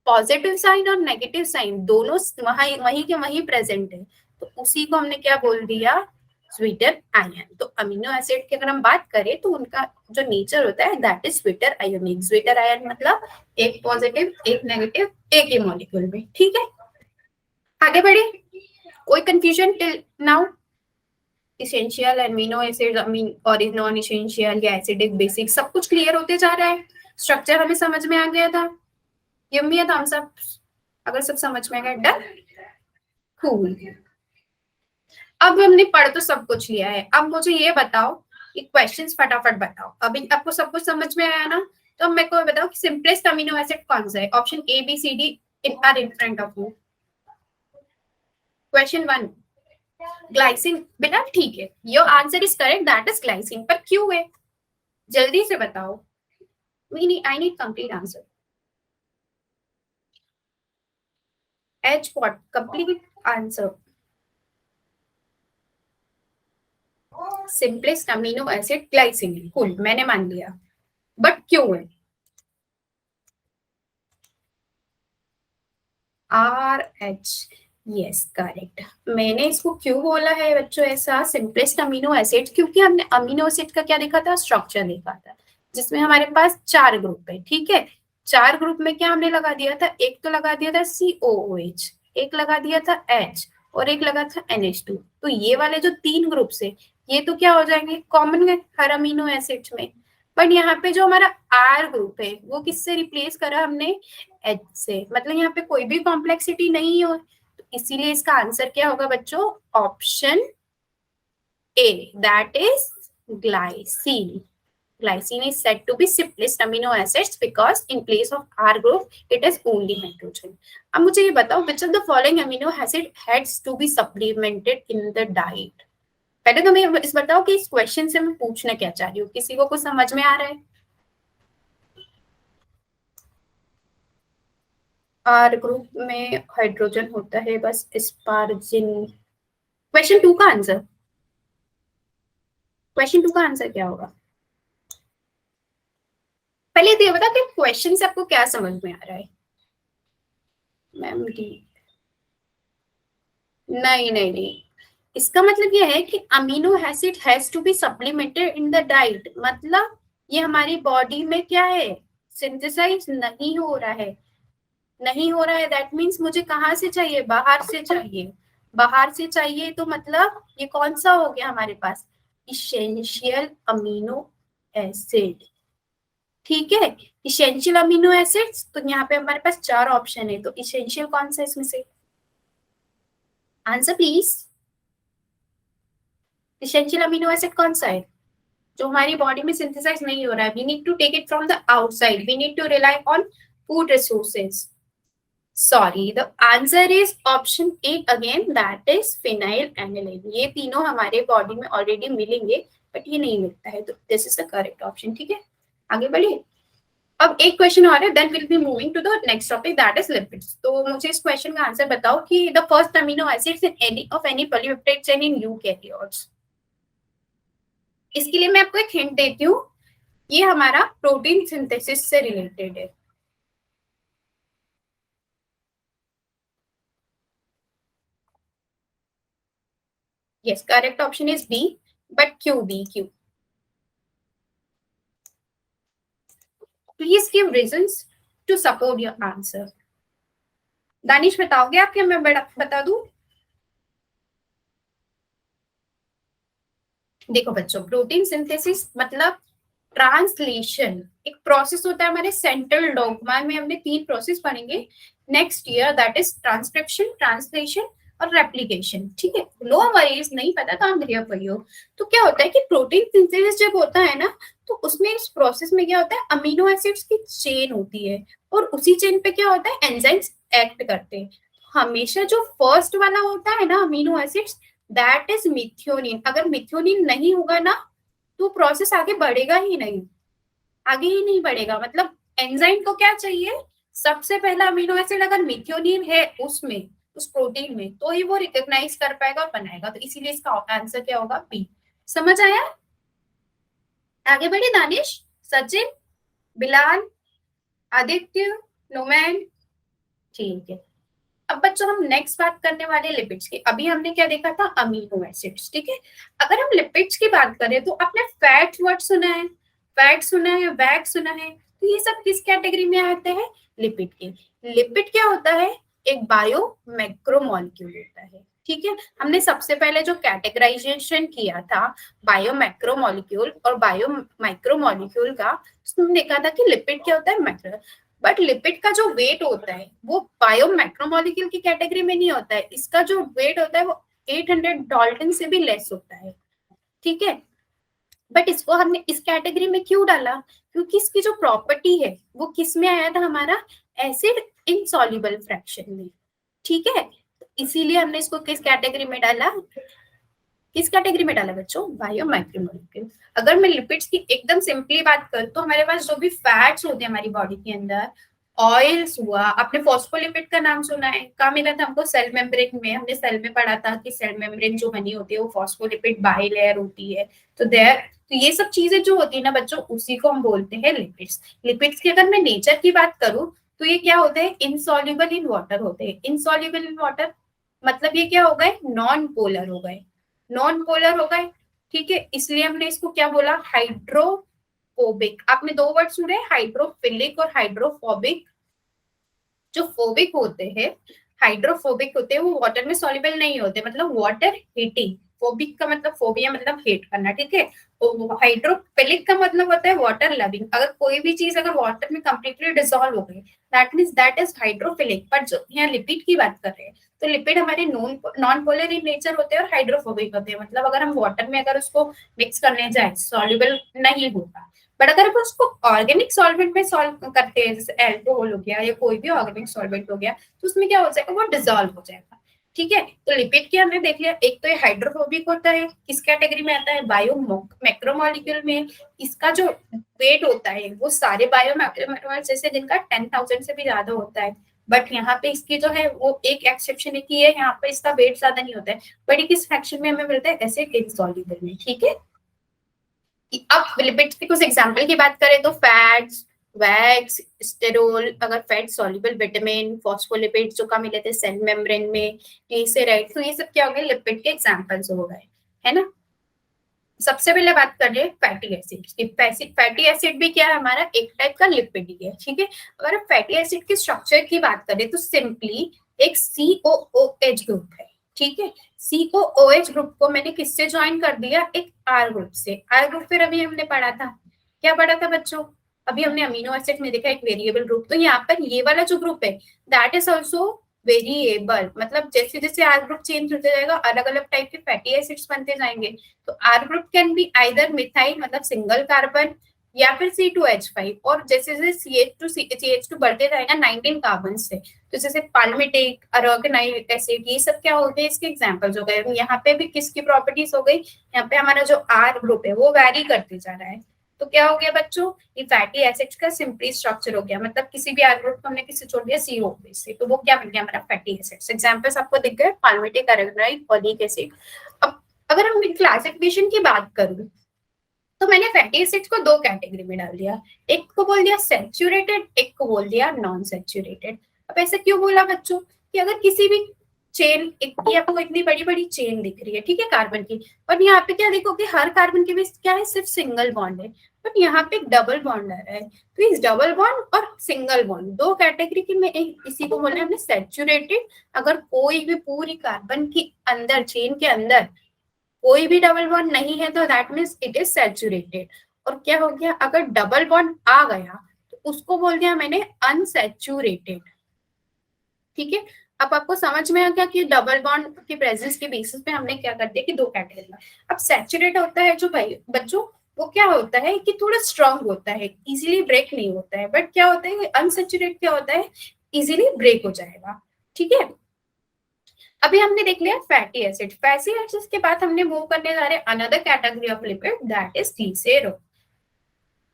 पॉजिटिव साइन और नेगेटिव साइन दोनों वहीं के वहीं प्रेजेंट है, तो उसी को हमने क्या बोल दिया, स्वीटर आयन। तो अमीनो एसिड की अगर हम बात करें तो उनका जो नेचर होता है that is zwitterionic. Zwitterion मतलब एक पॉजिटिव एक नेगेटिव एक ही मॉलिक्यूल में। ठीक है, आगे बढ़े, कोई confusion till now? Essential amino acid amine और नॉन इसेंशियल या एसिडिक बेसिक सब कुछ क्लियर होते जा रहा है, स्ट्रक्चर हमें समझ में आ गया था, ये भी हम सब अगर सब समझ में आ गया, डन, कूल। अब हमने पढ़ तो सब कुछ लिया है, अब मुझे ये बताओ कि क्वेश्चंस फटाफट बताओ, अभी आपको सब कुछ समझ में आया ना, तो अब मेरे को बताओ कि सिंपलेस्ट अमीनो एसिड कौन सा है, option ABCD in front of you. Question 1 glycine, बेटा ठीक है, your answer is correct, that is glycine, पर क्यों है, जल्दी से बताओ, I need complete answer. H what, complete answer. Simplest amino acid glycine, cool, मैंने मान लिया, बट क्यों है, RH, यस करेक्ट। मैंने इसको क्यों बोला है बच्चों ऐसा सिंपलेस्ट अमीनो एसिड, क्योंकि हमने अमीनो एसिड का क्या देखा था, स्ट्रक्चर देखा था, जिसमें हमारे पास 4 ग्रुप है। ठीक है, 4 ग्रुप में क्या हमने लगा दिया था, एक तो लगा दिया था COOH, एक लगा दिया था H, और एक लगा था NH2। तो ये वाले जो 3 ग्रुप है ये तो क्या हो जाएंगे, कॉमन है हर अमीनो एसिड में। बट यहाँ पे जो हमारा R ग्रुप है वो किससे रिप्लेस करा हमने, H से, मतलब यहाँ पे कोई भी कॉम्प्लेक्सिटी नहीं हो। इसीलिए इसका आंसर क्या होगा बच्चों, option A, that is glycine. Glycine is said to be simplest amino acids because in place of R group it is only hydrogen. अब मुझे ये बताओ which of the following amino acid has to be supplemented in the diet? पहले तो मैं इस बताओ कि इस क्वेश्चन से मैं पूछना क्या चाह रही हूँ, किसी को कुछ समझ में आ रहा है? आर ग्रुप में हाइड्रोजन होता है बस, स्पार्जिन। क्वेश्चन 2 का आंसर क्या होगा? पहले तो ये बता कि क्वेश्चन से आपको क्या समझ में आ रहा है? मैम डी, नहीं नहीं नहीं, इसका मतलब ये है कि amino acid has to be supplemented in the diet, मतलब ये हमारी बॉडी में क्या है, सिंथेसाइज नहीं हो रहा है, नहीं हो रहा है। दैट मीन्स मुझे कहाँ से चाहिए, बाहर से चाहिए। बाहर से चाहिए तो मतलब ये कौन सा हो गया हमारे पास, इसेंशियल अमीनो एसिड। ठीक है, इसेंशियल अमीनो एसिड्स, तो यहाँ पे हमारे पास 4 ऑप्शन है, तो इसेंशियल कौन सा है इसमें से, answer please. Essential amino acid कौन सा है जो हमारी बॉडी में सिंथेसाइज नहीं हो रहा है? We need to take it from the outside, we need to rely on food resources. Sorry, the answer is option A again, that is phenylalanine. ये तीनों हमारे बॉडी में ऑलरेडी मिलेंगे बट ये नहीं मिलता है, तो this is the correct option. ठीक है, आगे बढ़िए। अब एक क्वेश्चन और है, then will be moving to the next topic that is lipids. तो मुझे इस क्वेश्चन का आंसर बताओ कि the first amino acids in any of any polypeptide chain in eukaryotes. इसके लिए मैं आपको एक हिंट देती हूँ, ये हमारा प्रोटीन सिंथेसिस से रिलेटेड है। Yes, correct option is B, but क्यों बी, क्यों? Please give reasons to support your answer. Danish बताओगे आप या मैं बता दूं? देखो बच्चों, प्रोटीन सिंथेसिस मतलब ट्रांसलेशन, एक प्रोसेस होता है हमारे सेंट्रल डॉगमा में, हमने 3 प्रोसेस पढ़ेंगे next year, that is transcription, translation और रेप्लिकेशन। ठीक है, नो वरीज, नहीं पता तो आप धैर्य पढ़ियो। तो क्या होता है कि प्रोटीन सिंथेसिस जब होता है ना, तो उसमें इस प्रोसेस में क्या होता है, अमीनो एसिड्स की चेन होती है और उसी चेन पे क्या होता है, एंजाइम्स एक्ट करते हैं। हमेशा जो फर्स्ट वाला होता है ना amino acids, that is methionine. अगर मिथ्योनिन नहीं होगा ना तो प्रोसेस आगे बढ़ेगा ही नहीं, आगे ही नहीं बढ़ेगा। मतलब एंजाइम को क्या चाहिए, सबसे पहला अमीनो एसिड अगर मिथ्योनिन है उसमें, उस प्रोटीन में, तो ही वो रिकॉग्नाइज कर पाएगा और बनाएगा। तो इसीलिए इसका आंसर क्या होगा, बी। समझ आया? आगे बढ़े दानिश, सचिन, बिलाल, आदित्य, नोमैन। ठीक है, अब बच्चों हम नेक्स्ट बात करने वाले लिपिड्स की। अभी हमने क्या देखा था, अमीनो एसिड्स। ठीक है, अगर हम लिपिड्स की बात करें तो आपने फैट वर्ड सुना है, फैट सुना है, वैट सुना है, तो ये सब किस कैटेगरी में आते हैं, लिपिड के। लिपिड क्या होता है, एक बायो मैक्रोमोलिक्यूल होता है। ठीक है, हमने सबसे पहले जो कैटेगराइजेशन किया था बायो मैक्रोमोलिक्यूल और बायो माइक्रोमोलिक्यूल का, उसमें देखा था कि लिपिड क्या होता है, मैक्रो। बट लिपिड का जो वेट होता है वो बायो मैक्रोमोलिक्यूल की कैटेगरी में नहीं होता है, इसका जो वेट होता है वो 800 डाल्टन से भी लेस होता है। ठीक है, बट इसको हमने इस कैटेगरी में क्यों डाला, क्योंकि इसकी जो प्रॉपर्टी है वो किस में आया था, हमारा एसिड इनसॉल्युबल फ्रैक्शन में। ठीक है, इसीलिए हमने इसको किस कैटेगरी में डाला, किस कैटेगरी में डाला बच्चों, बायो माइक्रोमोलिक्यूल। अगर मैं लिपिड्स की एकदम सिंपली बात करूं तो हमारे पास जो भी फैट्स होते हैं हमारी बॉडी के अंदर, ऑयल्स हुआ, आपने फॉस्फोलिपिड का नाम सुना है, कहा मिला था हमको, सेल मेम्ब्रेन में, हमने सेल में पढ़ा था कि सेल मेम्ब्रेन जो बनी होती है वो फॉस्फोलिपिड बाइलेयर होती है। तो देयर, तो ये सब चीजें जो होती है ना बच्चों, उसी को हम बोलते हैं लिपिड्स। लिपिड्स की अगर मैं नेचर की बात करूं तो ये क्या होते हैं, इनसॉल्युबल इन वाटर होते हैं। इनसॉल्युबल इन वाटर मतलब ये क्या हो गए, नॉन पोलर हो गए, नॉन पोलर हो गए, ठीक है। इसलिए हमने इसको क्या बोला, हाइड्रोफोबिक। आपने दो वर्ड सुने, हाइड्रोफिलिक और हाइड्रोफोबिक। जो फोबिक होते हैं, हाइड्रोफोबिक होते हैं, वो वाटर में सॉल्युबल नहीं होते, मतलब वाटर हीटिंग। फोबिक का मतलब, फोबिया मतलब हेट करना, ठीक है। हाइड्रोफिलिक का मतलब होता है वाटर लविंग। अगर कोई भी चीज अगर वाटर में कंप्लीटली डिसॉल्व हो गई, that means that is hydrophilic. पर जो यहाँ लिपिड की बात कर रहे हैं, तो लिपिड हमारे नॉन पोलर इन नेचर होते हैं और हाइड्रोफोबिक होते हैं। मतलब अगर हम वाटर में अगर उसको मिक्स करने जाए, सॉल्युबल नहीं होगा। बट अगर हम उसको ऑर्गेनिक सॉल्वेंट में सॉल्व करते हैं, जैसे एल्कोहल हो गया या कोई भी ऑर्गेनिक सॉल्वेंट हो गया, तो उसमें क्या हो जाएगा, वो डिसॉल्व हो जाएगा, ठीक है। तो लिपिड के हमने देख लिया, एक तो ये हाइड्रोफोबिक होता है, किस कैटेगरी में आता है, बायो मैक्रोमोलिक्यूल में। इसका जो वेट होता है वो सारे बायो मैक्रोमोलिक्यूल जैसे जिनका 10,000 से भी ज्यादा होता है। बट यहाँ पे इसकी जो है वो एक एक्सेप्शन है कि है, यहाँ पे इसका वेट ज्यादा नहीं होता है। बट किस फ्रैक्शन में हमें मिलता है, एसिड इनसॉल्युबल में, ठीक है। अब लिपिड्स की कुछ एग्जांपल की बात करें तो फैट्स, वैक्स, स्टेरोल, अगर फैट सॉल्युबल विटामिन, फॉस्फोलिपिड्स जो का मिले थे सेल मेम्ब्रेन में, ग्लिसराइड, तो ये सब क्या हो गए, लिपिड के एग्जांपल्स हो गए, है ना। सबसे पहले बात कर रहे हैं फैटी एसिड्स की। फैटी एसिड भी क्या है, हमारा एक टाइप का लिपिड ही है, ठीक है। अगर फैटी एसिड के स्ट्रक्चर की बात करें तो सिंपली एक COOH ग्रुप है, ठीक है। COOH ग्रुप को मैंने किससे ज्वाइन कर दिया, एक R ग्रुप से। R ग्रुप फिर अभी हमने पढ़ा था, क्या पढ़ा था बच्चों, अभी हमने अमीनो एसिड में देखा एक वेरिएबल ग्रुप। तो यहाँ पर ये वाला जो ग्रुप है, दैट इज ऑल्सो वेरिएबल। मतलब जैसे जैसे आर ग्रुप चेंज होते जाएगा, अलग अलग टाइप के फैटी एसिड्स बनते जाएंगे। तो R group can be either methyl मतलब सिंगल कार्बन, या फिर C2H5। और जैसे जैसे CH2 बढ़ते जाएगा 19 कार्बन से, तो जैसे पाल्मिटिक, अरागोनाइक एसिड, ये सब क्या हो गए, इसके एग्जांपल्स हो गए। यहाँ पे भी किसकी प्रॉपर्टीज हो गई, यहाँ पे हमारा जो आर ग्रुप है वो वैरी करते जा रहा है। तो क्या हो गया बच्चों, ये फैटी एसिड्स का सिंपली स्ट्रक्चर हो गया। मतलब किसी भी आर ग्रुप को हमने किसी छोड़ दिया CO से, तो वो क्या बन गया हमारा फैटी एसिड्स। एग्जांपल्स आपको दिख गए, पाल्मिटिक, अरागोनाइक, ओलिक एसिड। अब अगर हम क्लासिफिकेशन की बात करूं, तो मैंने फैटी एसिड्स को दो कैटेगरी में डाल दिया। एक को बोल दिया सैचुरेटेड, एक को बोल दिया नॉन सैचुरेटेड। अब ऐसा क्यों बोला बच्चों, कि अगर किसी भी चेन, एक की आपको इतनी बड़ी बड़ी चेन दिख रही है, ठीक है, कार्बन की, और यहाँ पे क्या देखोगे, हर कार्बन के बीच क्या है, सिर्फ सिंगल बॉन्ड है। बट यहाँ पे डबल बॉन्ड आ रहा है। तो इस डबल बॉन्ड और सिंगल बॉन्ड दो कैटेगरी की में इसी को बोलना है हमने सैचुरेटेड। अगर कोई भी पूरी कार्बन की अंदर, चेन के अंदर कोई भी डबल बॉन्ड नहीं है, तो that means it is saturated. और क्या हो गया, अगर डबल बॉन्ड आ गया तो उसको बोल दिया मैंने अनसैचुरेटेड, ठीक है। अब आपको समझ में आ गया कि डबल बॉन्ड की प्रेजेंस के बेसिस पे हमने क्या कर दिया कि दो कैटेगरी। अब सैचुरेट होता है जो भाई बच्चों, वो क्या होता है कि थोड़ा स्ट्रांग होता है, इजीली ब्रेक नहीं होता है। बट क्या होता है, अनसैचुरेट क्या होता है, इजीली ब्रेक हो जाएगा, ठीक है। अभी हमने देख लिया फैटी एसिड। फैटी एसिड के बाद हमने मूव करने जा रहे हैं another category of lipid, that is glycerol,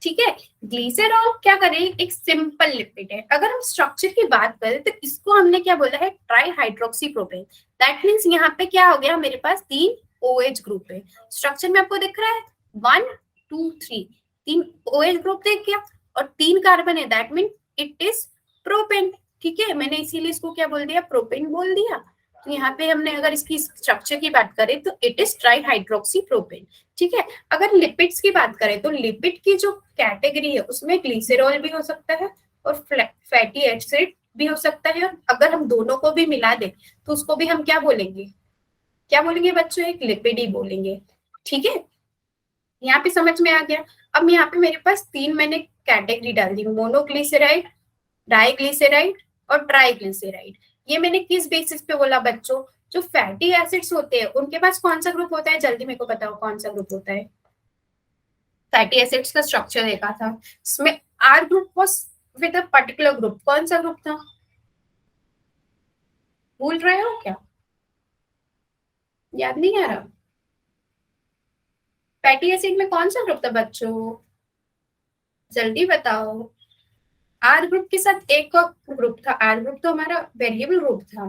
ठीक है। ग्लिसरॉल क्या करें, एक सिंपल लिपिड है। अगर हम स्ट्रक्चर की बात करें तो इसको हमने क्या बोला है, try hydroxy propane. That means यहाँ पे क्या हो गया, मेरे पास 3 OH ग्रुप है। स्ट्रक्चर में आपको दिख रहा है 1 2 3, 3 OH ग्रुप देख गया और 3 कार्बन है, that mean it is propane, ठीक है। मैंने इसीलिए इसको क्या बोल दिया, प्रोपेन बोल दिया। तो यहाँ पे हमने अगर इसकी स्ट्रक्चर की बात करें तो it is try hydroxy propane, ठीक है। अगर लिपिड्स की बात करें तो लिपिड की जो कैटेगरी है उसमें ग्लिसरॉल भी हो सकता है और फैटी एसिड भी हो सकता है। और अगर हम दोनों को भी मिला दें तो उसको भी हम क्या बोलेंगे, क्या बोलेंगे बच्चों, एक लिपिड ही बोलेंगे, ठीक है। यहाँ पे समझ में आ गया। अब यहाँ पे मेरे पास 3 मैंने कैटेगरी डाल दी, मोनोग्लिसराइड, डाइग्लिसराइड और ट्राइग्लिसराइड। ये मैंने किस बेसिस पे बोला बच्चों, जो फैटी एसिड्स होते हैं उनके पास कौन सा ग्रुप होता है, जल्दी मेरे को बताओ कौन सा ग्रुप होता है। फैटी एसिड्स का स्ट्रक्चर देखा था, इसमें R group was with a particular group. कौन सा ग्रुप था, भूल रहे हो क्या, याद नहीं आ रहा। फैटी एसिड में कौन सा ग्रुप था बच्चों, जल्दी बताओ। आर ग्रुप के साथ एक और ग्रुप था, आर ग्रुप तो हमारा वेरिएबल ग्रुप था।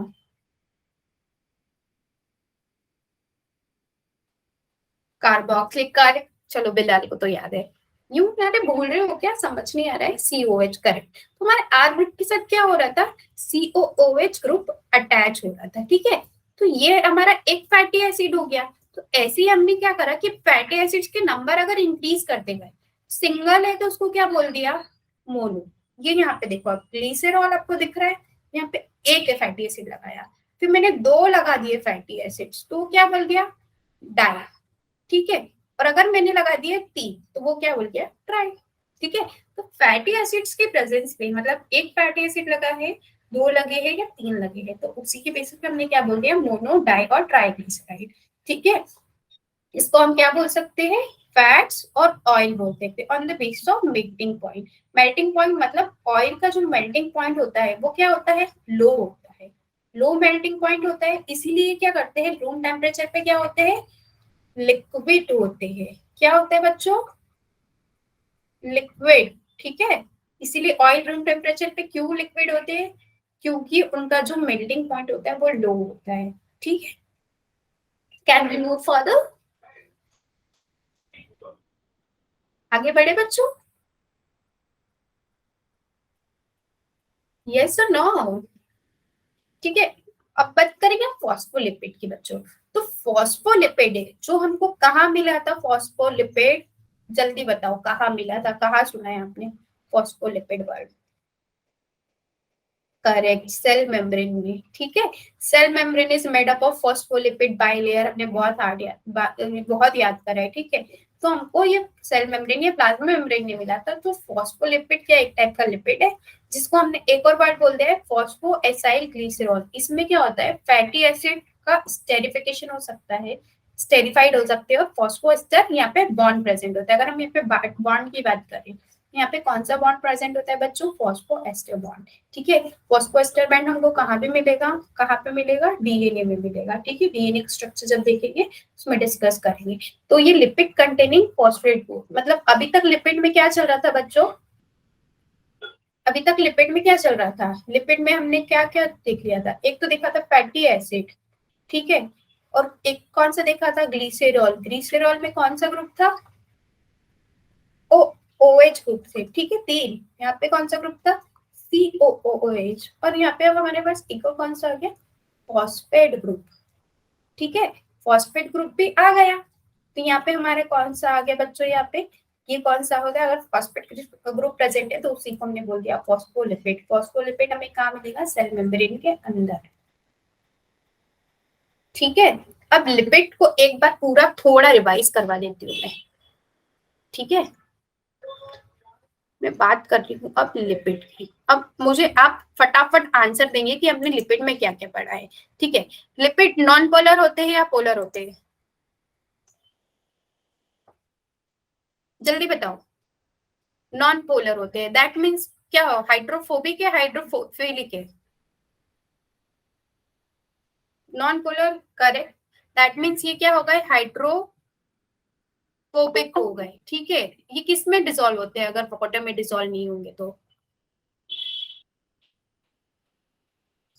कार्बोक्सिलिक कार्य, चलो बिलाल को तो याद है। यूं यार भूल रहे हो क्या, समझ नहीं आ रहा है। COH correct. तो हमारे आर ग्रुप के साथ क्या हो रहा था, COOH ग्रुप अटैच हो रहा था, ठीक है। तो ये हमारा एक फैटी एसिड हो गया। तो ऐसे ही हमने क्या करा कि फैटी एसिड्स के नंबर अगर इंक्रीज करते गए, सिंगल है तो उसको क्या बोल दिया, मोनो। ये यहाँ पे देखो, अब ग्लिसरॉल आपको दिख रहा है, यहाँ पे एक फैटी एसिड लगाया, फिर मैंने दो लगा दिए फैटी एसिड्स, तो क्या बोल गया, डाई। ठीक है, और अगर मैंने लगा दिए तीन तो वो क्या बोल गया, ट्राई। ठीक है, तो फैटी एसिड्स के प्रेजेंस में, मतलब एक फैटी एसिड लगा है, दो लगे हैं या तीन लगे हैं, तो उसी के बेसिस पे हमने क्या बोल दिया, मोनो, डाई और ट्राइग्लिसराइड। ठीक है, इसको हम क्या बोल सकते हैं, फैट्स और ऑयल बोलते हैं on the basis of melting point. Melting point मतलब ऑयल का जो मेल्टिंग पॉइंट होता है वो क्या होता है, लो होता है, लो मेल्टिंग पॉइंट होता है। इसीलिए क्या करते हैं, रूम टेम्परेचर पे क्या होते हैं, लिक्विड होते हैं। क्या होते हैं बच्चों, लिक्विड। ठीक है, इसीलिए ऑयल रूम टेम्परेचर पे क्यों लिक्विड होते हैं, क्योंकि उनका जो मेल्टिंग पॉइंट होता है वो लो होता है। ठीक है, कैन वी मूव फर्दर, आगे बढ़े बच्चों, यस और नो। ठीक है, अब बात करेंगे फॉस्फोलिपिड की बच्चों। तो फॉस्फोलिपिड जो हमको कहाँ मिला था, फॉस्फोलिपिड जल्दी बताओ कहाँ मिला था, कहाँ सुना है आपने phospholipid word, correct, cell membrane में। ठीक है, cell membrane is made up of phospholipid bilayer, अपने बहुत याद करा है। ठीक है, तो हमको ये सेल मेम्ब्रेन या प्लाज्मा मेम्ब्रेन नहीं मिला था, तो फॉस्फोलिपिड क्या एक टाइप का लिपिड है, जिसको हमने एक और वर्ड बोल दिया है फॉस्फो एसाइल ग्लिसरॉल। इसमें क्या होता है, फैटी एसिड का स्टेरिफिकेशन हो सकता है, स्टेरिफाइड हो सकते हैं, और फॉस्फोएस्टर यहाँ पे बॉन्ड प्रेजेंट होता है। अगर हम यहाँ पे बॉन्ड की बात करें, यहाँ पे कौन सा बॉन्ड प्रेजेंट होता है बच्चों, फॉस्फोएस्टर बॉन्ड। ठीक है, फॉस्फोएस्टर बॉन्ड हमको कहाँ पे मिलेगा, कहाँ पे मिलेगा, डीएनए में मिलेगा। ठीक है, डीएनए स्ट्रक्चर जब देखेंगे उसमें डिस्कस करेंगे। तो ये लिपिड कंटेनिंग फॉस्फेट ग्रुप, मतलब अभी तक लिपिड में क्या चल रहा था बच्चों, अभी तक लिपिड में क्या चल रहा था, लिपिड में हमने क्या क्या देख लिया था, एक तो देखा था फैटी एसिड। ठीक है, और एक कौन सा देखा था, ग्लिसरॉल। ग्लिसरॉल में कौन सा ग्रुप था, ओ ओएच ग्रुप से। ठीक है, तीन, यहाँ पे कौन सा ग्रुप था, COOH, और यहाँ पे अब हमारे पास एक और कौन सा आ गया, फॉस्फेट ग्रुप। ठीक है, फॉस्फेट ग्रुप भी आ गया, तो यहाँ पे हमारे कौन सा आ गया बच्चों, यहाँ पे ये कौन सा हो गया, अगर फॉस्फेट ग्रुप प्रेजेंट है तो उसी को हमने बोल दिया फॉस्फोलिपिड। फॉस्फोलिपिड हमें कहाँ मिलेगा, सेल मेम्ब्रेन के अंदर। ठीक है, अब लिपिड को एक बार पूरा थोड़ा रिवाइज करवा देती हूँ मैं। ठीक है, मैं बात कर रही हूँ अब लिपिड की। अब मुझे आप फटाफट आंसर देंगे कि हमने लिपिड में क्या क्या पढ़ा है। ठीक है, लिपिड नॉन पोलर होते हैं या पोलर होते हैं, जल्दी बताओ। नॉन पोलर होते हैं, दैट मीन्स क्या हो, हाइड्रोफोबिक है, हाइड्रोफिलिक है, non polar, correct. That means ये क्या हो गए, हाइड्रोफोबिक हो गए। ठीक है, ये किस में डिसॉल्व होते हैं, अगर वाटर में डिसॉल्व नहीं होंगे तो,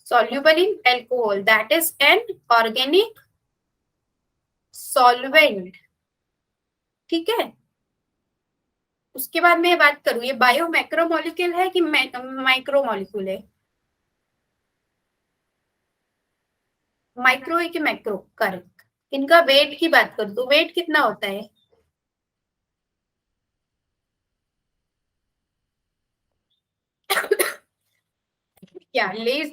soluble in alcohol, that is an organic solvent। ठीक है, उसके बाद मैं बात करूं, ये बायो मैक्रोमोलिक्यूल है कि माइक्रोमोलिक्यूल है, माइक्रो है कि मैक्रो, करेक्ट। इनका वेट की बात करूं तो वेट कितना होता है, क्या, लेस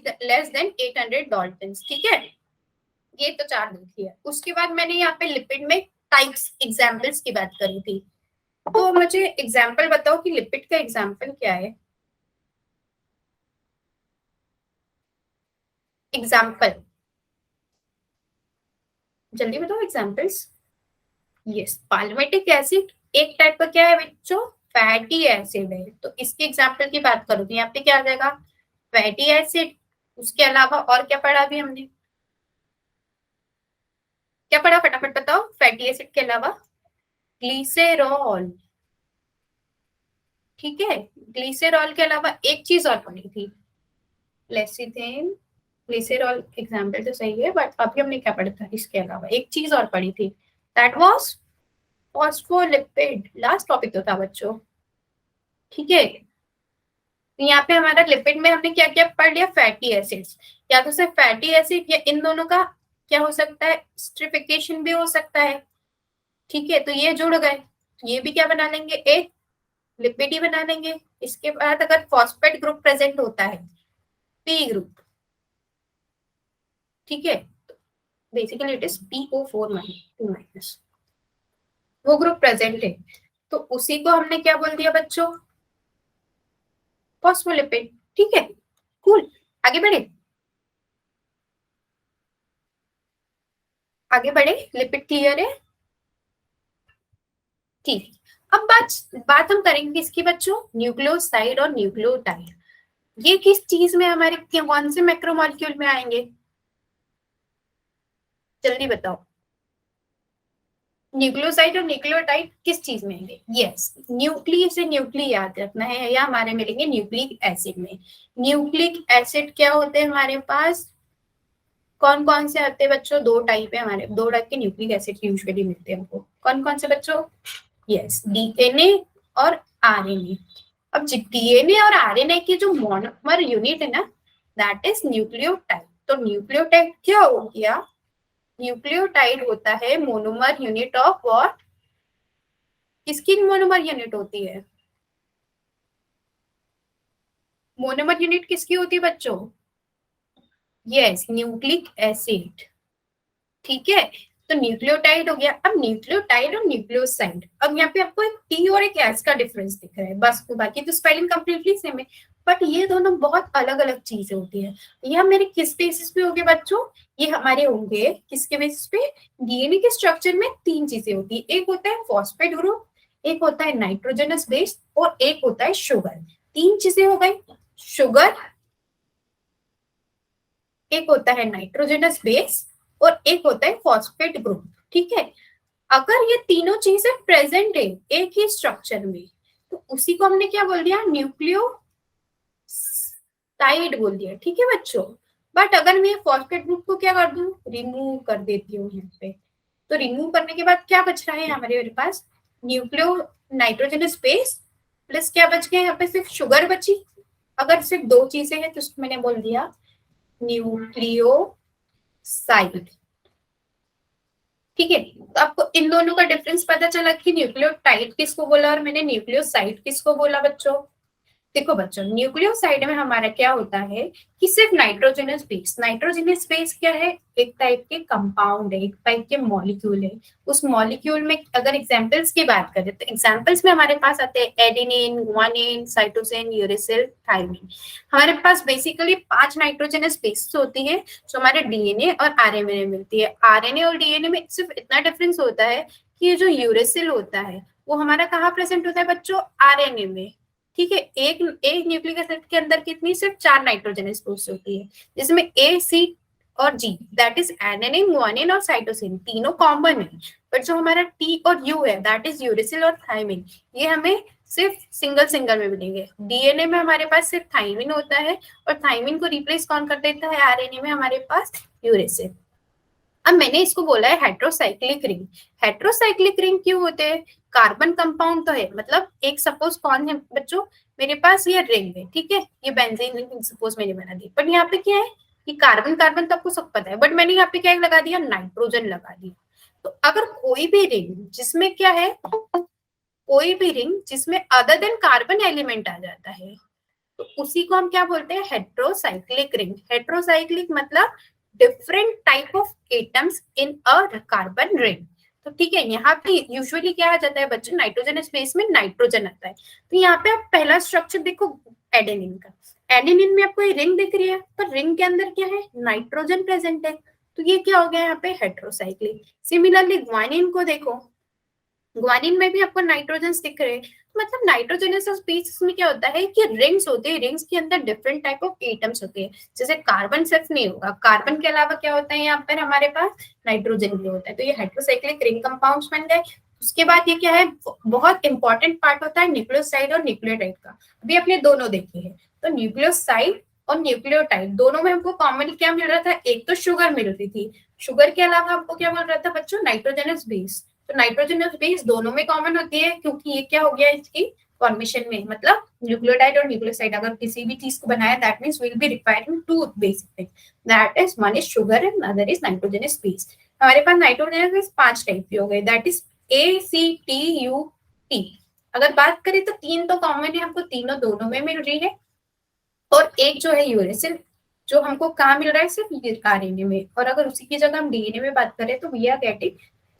देन 800 डाल्टन। ठीक है, ये तो चार देखी है। उसके बाद मैंने यहाँ पे लिपिड में टाइप्स एग्जाम्पल्स की बात करी थी, तो मुझे एग्जाम्पल बताओ कि लिपिड का एग्जाम्पल क्या है, एग्जाम्पल जल्दी बताओ एग्जाम्पल्स। यस, पाल्मेटिक एसिड एक टाइप का क्या है बच्चों, फैटी एसिड है। तो इसके एग्जाम्पल की बात करूँ तो यहाँ पे क्या आ जाएगा, फैटी एसिड। उसके अलावा और क्या पढ़ा अभी हमने, क्या पढ़ा फटाफट बताओ, फैटी एसिड के अलावा, ग्लिसरॉल। ठीक है, ग्लिसरॉल के अलावा एक चीज और पढ़ी थी, लेसिथिन। ग्लिसरॉल एग्जाम्पल तो सही है, बट अभी हमने क्या पढ़ा था, इसके अलावा एक चीज और पढ़ी थी, that was phospholipid. Last topic तो था बच्चों। ठीक है, तो यहाँ पे हमारा लिपिड में हमने क्या क्या पढ़ लिया, फैटी एसिड्स, या तो सिर्फ फैटी एसिड या इन दोनों का क्या हो सकता है, स्ट्रिफिकेशन भी हो सकता है। ठीक है, तो ये जुड़ गए, ये भी क्या बना लेंगे, एक लिपिड ही बना लेंगे। इसके बाद अगर फॉस्फेट ग्रुप प्रेजेंट होता है, पी ग्रुप, ठीक है, basically it is PO4 minus, वो ग्रुप प्रेजेंट है, तो उसी को हमने क्या बोल दिया बच्चों, फॉस्फोलिपिड। ठीक है, कूल, आगे बढ़े, आगे बढ़े, लिपिड क्लियर है, ठीक। अब बात बात हम करेंगे इसकी बच्चों, न्यूक्लियोसाइड और न्यूक्लियोटाइड, ये किस चीज में हमारे कौन से मैक्रोमोलिक्यूल में आएंगे, जल्दी बताओ। न्यूक्लियोसाइड और न्यूक्लियोटाइड किस चीज में आएंगे, यस, न्यूक्ली से न्यूक्ली याद रखना है, या हमारे मिलेंगे न्यूक्लिक एसिड में। न्यूक्लिक एसिड क्या होते हैं हमारे पास, कौन कौन से आते हैं बच्चों, दो टाइप है हमारे, दो टाइप के न्यूक्लिक एसिड यूजुअली मिलते हैं हमको, कौन कौन से बच्चों, यस, डीएनए और आरएनए। अब डीएनए और आरएनए की जो मोनोमर यूनिट है ना, दैट इज न्यूक्लियोटाइड। तो न्यूक्लियोटाइड क्या हो गया, न्यूक्लियोटाइड होता है मोनोमर यूनिट ऑफ व्हाट, किसकी मोनोमर यूनिट होती है, मोनोमर यूनिट किसकी होती है बच्चों, यस, न्यूक्लिक एसिड। ठीक है, तो न्यूक्लियोटाइड हो गया। अब न्यूक्लियोटाइड और न्यूक्लियोसाइड, अब यहाँ पे आपको एक टी और एक एस का डिफरेंस दिख रहा है बस, बाकी तो स्पेलिंग कंप्लीटली सेम है, बट ये दोनों बहुत अलग अलग चीजें होती है। यह मेरे किस बेसिस पे होंगे बच्चों, ये हमारे होंगे किसके बेसिस पे, डीएनए के स्ट्रक्चर में तीन चीजें होती है, एक होता है फॉस्फेट ग्रुप, एक होता है नाइट्रोजनस बेस, और एक होता है शुगर। तीन चीजें हो गई, शुगर, एक होता है नाइट्रोजनस बेस, और एक होता है फॉस्फेट ग्रुप। ठीक है, अगर ये तीनों चीजें प्रेजेंट है एक ही स्ट्रक्चर में, तो उसी को हमने क्या बोल दिया, न्यूक्लियोटाइड बोल दिया। ठीक है बच्चों, बट अगर मैं फॉस्फेट ग्रुप को क्या कर दूं, रिमूव कर देती हूँ यहाँ पे, तो रिमूव करने के बाद क्या बच रहा है हमारे पास, न्यूक्लियो नाइट्रोजनस बेस प्लस क्या बच गया यहाँ पे, सिर्फ शुगर बची। अगर सिर्फ दो चीजें हैं तो उसको मैंने बोल दिया न्यूक्लियोसाइड। ठीक है, तो आपको इन दोनों का डिफरेंस पता चला कि न्यूक्लियोटाइड किसको बोला और मैंने न्यूक्लियोसाइड किसको बोला बच्चों। देखो बच्चों, न्यूक्लियोसाइड में हमारा क्या होता है कि सिर्फ नाइट्रोजनस बेस, नाइट्रोजनस बेस क्या है, एक टाइप के कंपाउंड है, एक टाइप के मॉलिक्यूल है। उस मॉलिक्यूल में अगर एग्जांपल्स की बात करें तो एग्जांपल्स में हमारे पास आते हैं adenine, guanine, cytosine, uracil, thymine. हमारे पास बेसिकली 5 नाइट्रोजनस बेस होती है जो हमारे डीएनए और आरएनए में मिलती है। आरएनए और डीएनए में सिर्फ इतना डिफरेंस होता है कि ये जो यूरेसिल होता है वो हमारा कहाँ प्रेजेंट होता है बच्चों, आरएनए में। ठीक है, एक एक न्यूक्लिक एसिड के अंदर कितनी, सिर्फ 4 नाइट्रोजनस बेस होती है, जिसमें ए, सी और जी, दैट इज एडेनिन, गुआनिन और साइटोसिन, तीनों कॉमन है। बट जो हमारा टी और यू है, दैट इज यूरेसिल और थायमिन, ये हमें सिर्फ सिंगल सिंगल में मिलेंगे। डीएनए में हमारे पास सिर्फ थायमिन होता है, और थायमिन को रिप्लेस कौन कर देता है, आरएनए में हमारे पास यूरेसिल। अब मैंने इसको बोला है हेट्रोसाइक्लिक रिंग। हेट्रोसाइक्लिक रिंग क्यों होते हैं, कार्बन कंपाउंड तो है, मतलब एक सपोज कौन है बच्चों, मेरे पास ये रिंग है, ठीक है, ये बेंजीन रिंग सपोज मैंने बना दी, बट यहाँ पे क्या है कि कार्बन कार्बन तो आपको सब पता है, बट मैंने यहाँ पे क्या लगा दिया, नाइट्रोजन लगा दिया। तो अगर कोई भी रिंग जिसमें क्या है, कोई भी रिंग जिसमें अदर देन कार्बन एलिमेंट आ जाता है, तो उसी को हम क्या बोलते हैं, हेट्रोसाइक्लिक रिंग। हेट्रोसाइक्लिक मतलब different type of atoms in a carbon ring. तो ठीक है, यहाँ पे यूजुअली क्या आ जाता है बच्चों, नाइट्रोजन स्पेस में नाइट्रोजन आता है। तो यहाँ पे आप पहला स्ट्रक्चर देखो एडेनिन का, एडेनिन में आपको ये रिंग दिख रही है, पर रिंग के अंदर क्या है, नाइट्रोजन प्रेजेंट है, तो ये क्या हो गया यहाँ पे, हेट्रोसाइक्लिक। सिमिलरली ग्वानिन को देखो, ग्वानिन में भी आपको नाइट्रोजन दिख रहे हैं, मतलब नाइट्रोजनस स्पीसीज में क्या होता है कि रिंग्स होते हैं, रिंग्स के अंदर डिफरेंट टाइप ऑफ एटम्स होते हैं। जैसे कार्बन सिर्फ नहीं होगा, कार्बन के अलावा क्या होता है यहाँ पर हमारे पास, नाइट्रोजन भी होता है। तो ये हेट्रोसाइक्लिक रिंग कंपाउंड्स बन गए। उसके बाद ये क्या है, बहुत इंपॉर्टेंट पार्ट होता है न्यूक्लियोसाइड और न्यूक्लियोटाइड का। अभी अपने दोनों देखे हैं, तो न्यूक्लियोसाइड और न्यूक्लियोटाइड दोनों में हमको कॉमनली क्या मिल रहा था, एक तो शुगर मिल रही थी, शुगर के अलावा हमको क्या मिल रहा था बच्चों, नाइट्रोजनस बेस। तो नाइट्रोजनस बेस दोनों में कॉमन होती है, क्योंकि ये क्या हो गया, इसकी फॉर्मेशन में, मतलब न्यूक्लियोटाइड और न्यूक्लियोसाइड अगर किसी भी चीज को बनाया, that means will be requiring two basic thing, that is one is sugar and other is nitrogenous base. हमारे पास नाइट्रोजनस बेस 5 टाइप के हो गए, दैट इज ACTUT। अगर बात करें तो 3 तो कॉमन है, हमको तीनों दोनों में मिल रही है, और एक जो है यूरेसिल, जो हमको कहाँ मिल रहा है, सिर्फ आरएनए में, और अगर उसी की जगह हम डीएनए में बात करें तो वी आर गेटिंग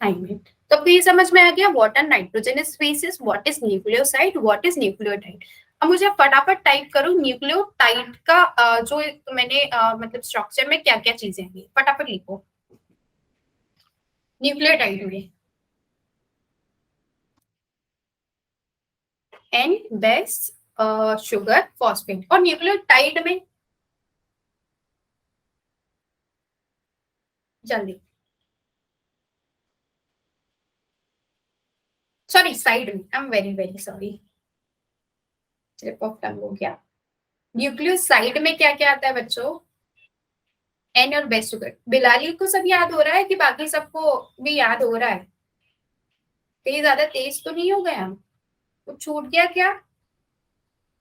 थाइमिन। तो आपको ये समझ में आ गया what are nitrogenous bases, what is nucleoside, what is nucleotide. अब मुझे फटाफट टाइप करो न्यूक्लियोटाइड का जो मैंने मतलब स्ट्रक्चर में क्या क्या चीजें हैं, फटाफट लिखो न्यूक्लियोटाइड में। एन, बेस, शुगर, फॉस्फेट, और न्यूक्लियोटाइड में जल्दी, सॉरी साइड में, I am very very sorry, slip of tongue हो गया। न्यूक्लियोसाइड में क्या क्या आता है बच्चों, एन और बेस शुगर। बिलाली को सब याद हो रहा है कि बाकी सबको भी याद हो रहा है? कहीं ज्यादा तेज तो नहीं हो गया, कुछ छूट गया क्या?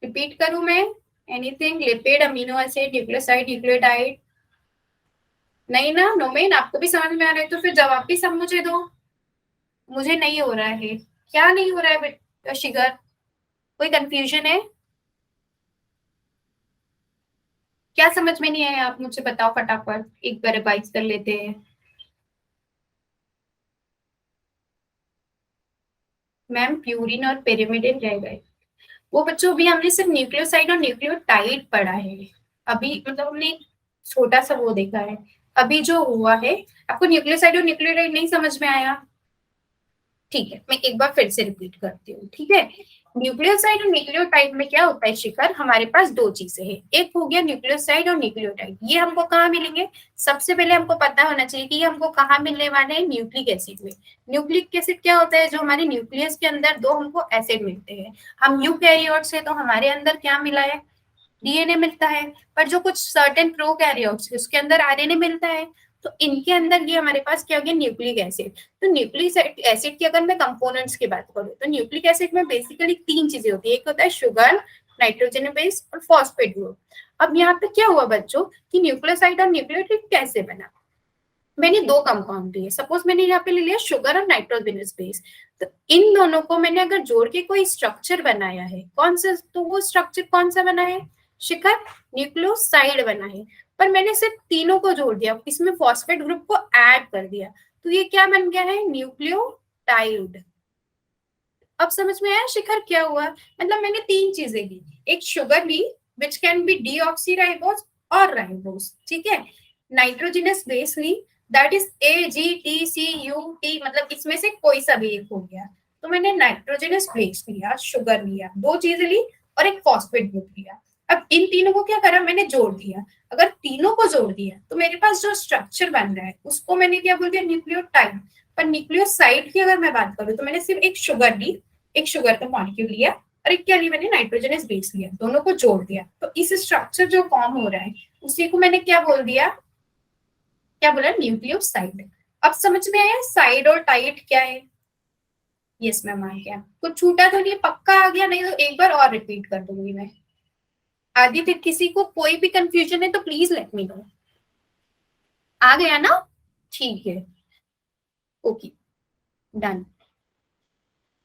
रिपीट करूं मैं? Anything, lipid, amino acid, nucleoside, nucleotide? नहीं ना नोमेन, आपको भी समझ में आ रहा है तो फिर जवाब भी सब मुझे दो। मुझे नहीं हो रहा है, क्या नहीं हो रहा है शिगर, कोई कंफ्यूजन है? क्या समझ में नहीं आया, आप मुझे बताओ फटाफट, एक बार रिवाइज कर लेते हैं। मैम प्यूरिन और पेरिमिडिन रह गए। वो बच्चों अभी हमने सिर्फ न्यूक्लियोसाइड और न्यूक्लियोटाइड पढ़ा है, अभी मतलब हमने एक छोटा सा वो देखा है। अभी जो हुआ है, आपको न्यूक्लियोसाइड और न्यूक्लियोटाइड नहीं समझ में आया? ठीक है, मैं एक बार फिर से रिपीट करती हूँ, ठीक है। न्यूक्लियोसाइड और न्यूक्लियोटाइड में क्या होता है शिखर, हमारे पास दो चीजें हैं, एक हो गया न्यूक्लियोसाइड और न्यूक्लियोटाइड, ये हमको कहाँ मिलेंगे? सबसे पहले हमको पता होना चाहिए कि ये हमको कहाँ मिलने वाले हैं, न्यूक्लिक एसिड में। न्यूक्लिक एसिड क्या होता है, जो हमारे न्यूक्लियस के अंदर दो हमको एसिड मिलते हैं। हम यूकैरियोट्स है तो हमारे अंदर क्या मिला है, डीएनए मिलता है, पर जो कुछ सर्टेन प्रोकैरियोट्स उसके अंदर आरएनए मिलता है। तो इनके अंदर ये हमारे पास क्या हो गया, न्यूक्लिक एसिड। तो न्यूक्लिक एसिड की अगर मैं कंपोनेंट्स की बात करूँ तो न्यूक्लिक एसिड में बेसिकली 3 चीजें होती है, एक होता है शुगर, नाइट्रोजन बेस और फॉस्फेट ग्रुप। अब यहाँ पे क्या हुआ बच्चों कि न्यूक्लियोसाइड और न्यूक्लियोटाइड कैसे बना, मैंने दो कंपाउंड दिए, सपोज मैंने यहाँ पे ले लिया शुगर और नाइट्रोजनस बेस, तो इन दोनों को मैंने अगर जोड़ के कोई स्ट्रक्चर बनाया है, कौन सा, तो वो स्ट्रक्चर कौन सा बना है शिखर, न्यूक्लियोसाइड बना है। पर मैंने सिर्फ तीनों को जोड़ दिया, इसमें फॉस्फेट ग्रुप को ऐड कर दिया, तो ये क्या बन गया है, न्यूक्लियोटाइड। अब समझ में आया शिखर क्या हुआ, मतलब मैंने 3 चीजें ली, एक शुगर ली विच कैन बी डीऑक्सीराइबोस और राइबोस, ठीक है, नाइट्रोजनस बेस ली दैट इज AgTCUT, मतलब इसमें से कोई सा भी एक हो गया, तो मैंने नाइट्रोजनस बेस लिया, शुगर लिया, 2 चीजें ली और एक फॉस्फेट ग्रुप लिया। अब इन तीनों को क्या करा, मैंने जोड़ दिया, अगर तीनों को जोड़ दिया तो मेरे पास जो स्ट्रक्चर बन रहा है उसको मैंने क्या बोल दिया, न्यूक्लियोटाइड। पर न्यूक्लियोसाइड की अगर मैं बात करूँ तो मैंने सिर्फ एक शुगर ली, एक शुगर का मॉलिक्यूल लिया और एक क्या लिया, मैंने नाइट्रोजनस बेस लिया, दोनों को जोड़ दिया, तो इस स्ट्रक्चर जो फॉर्म हो रहा है उसी को मैंने क्या बोल दिया, क्या बोला, न्यूक्लियोसाइड। अब समझ में आया साइड और टाइड क्या है? यस मैम आ गया, कुछ छूटा तो नहीं, पक्का आ गया, नहीं तो एक बार और रिपीट कर दूंगी मैं। आदित्य किसी को कोई भी कंफ्यूजन है तो प्लीज लेट मी नो। आ गया ना, ठीक है, ओके, डन।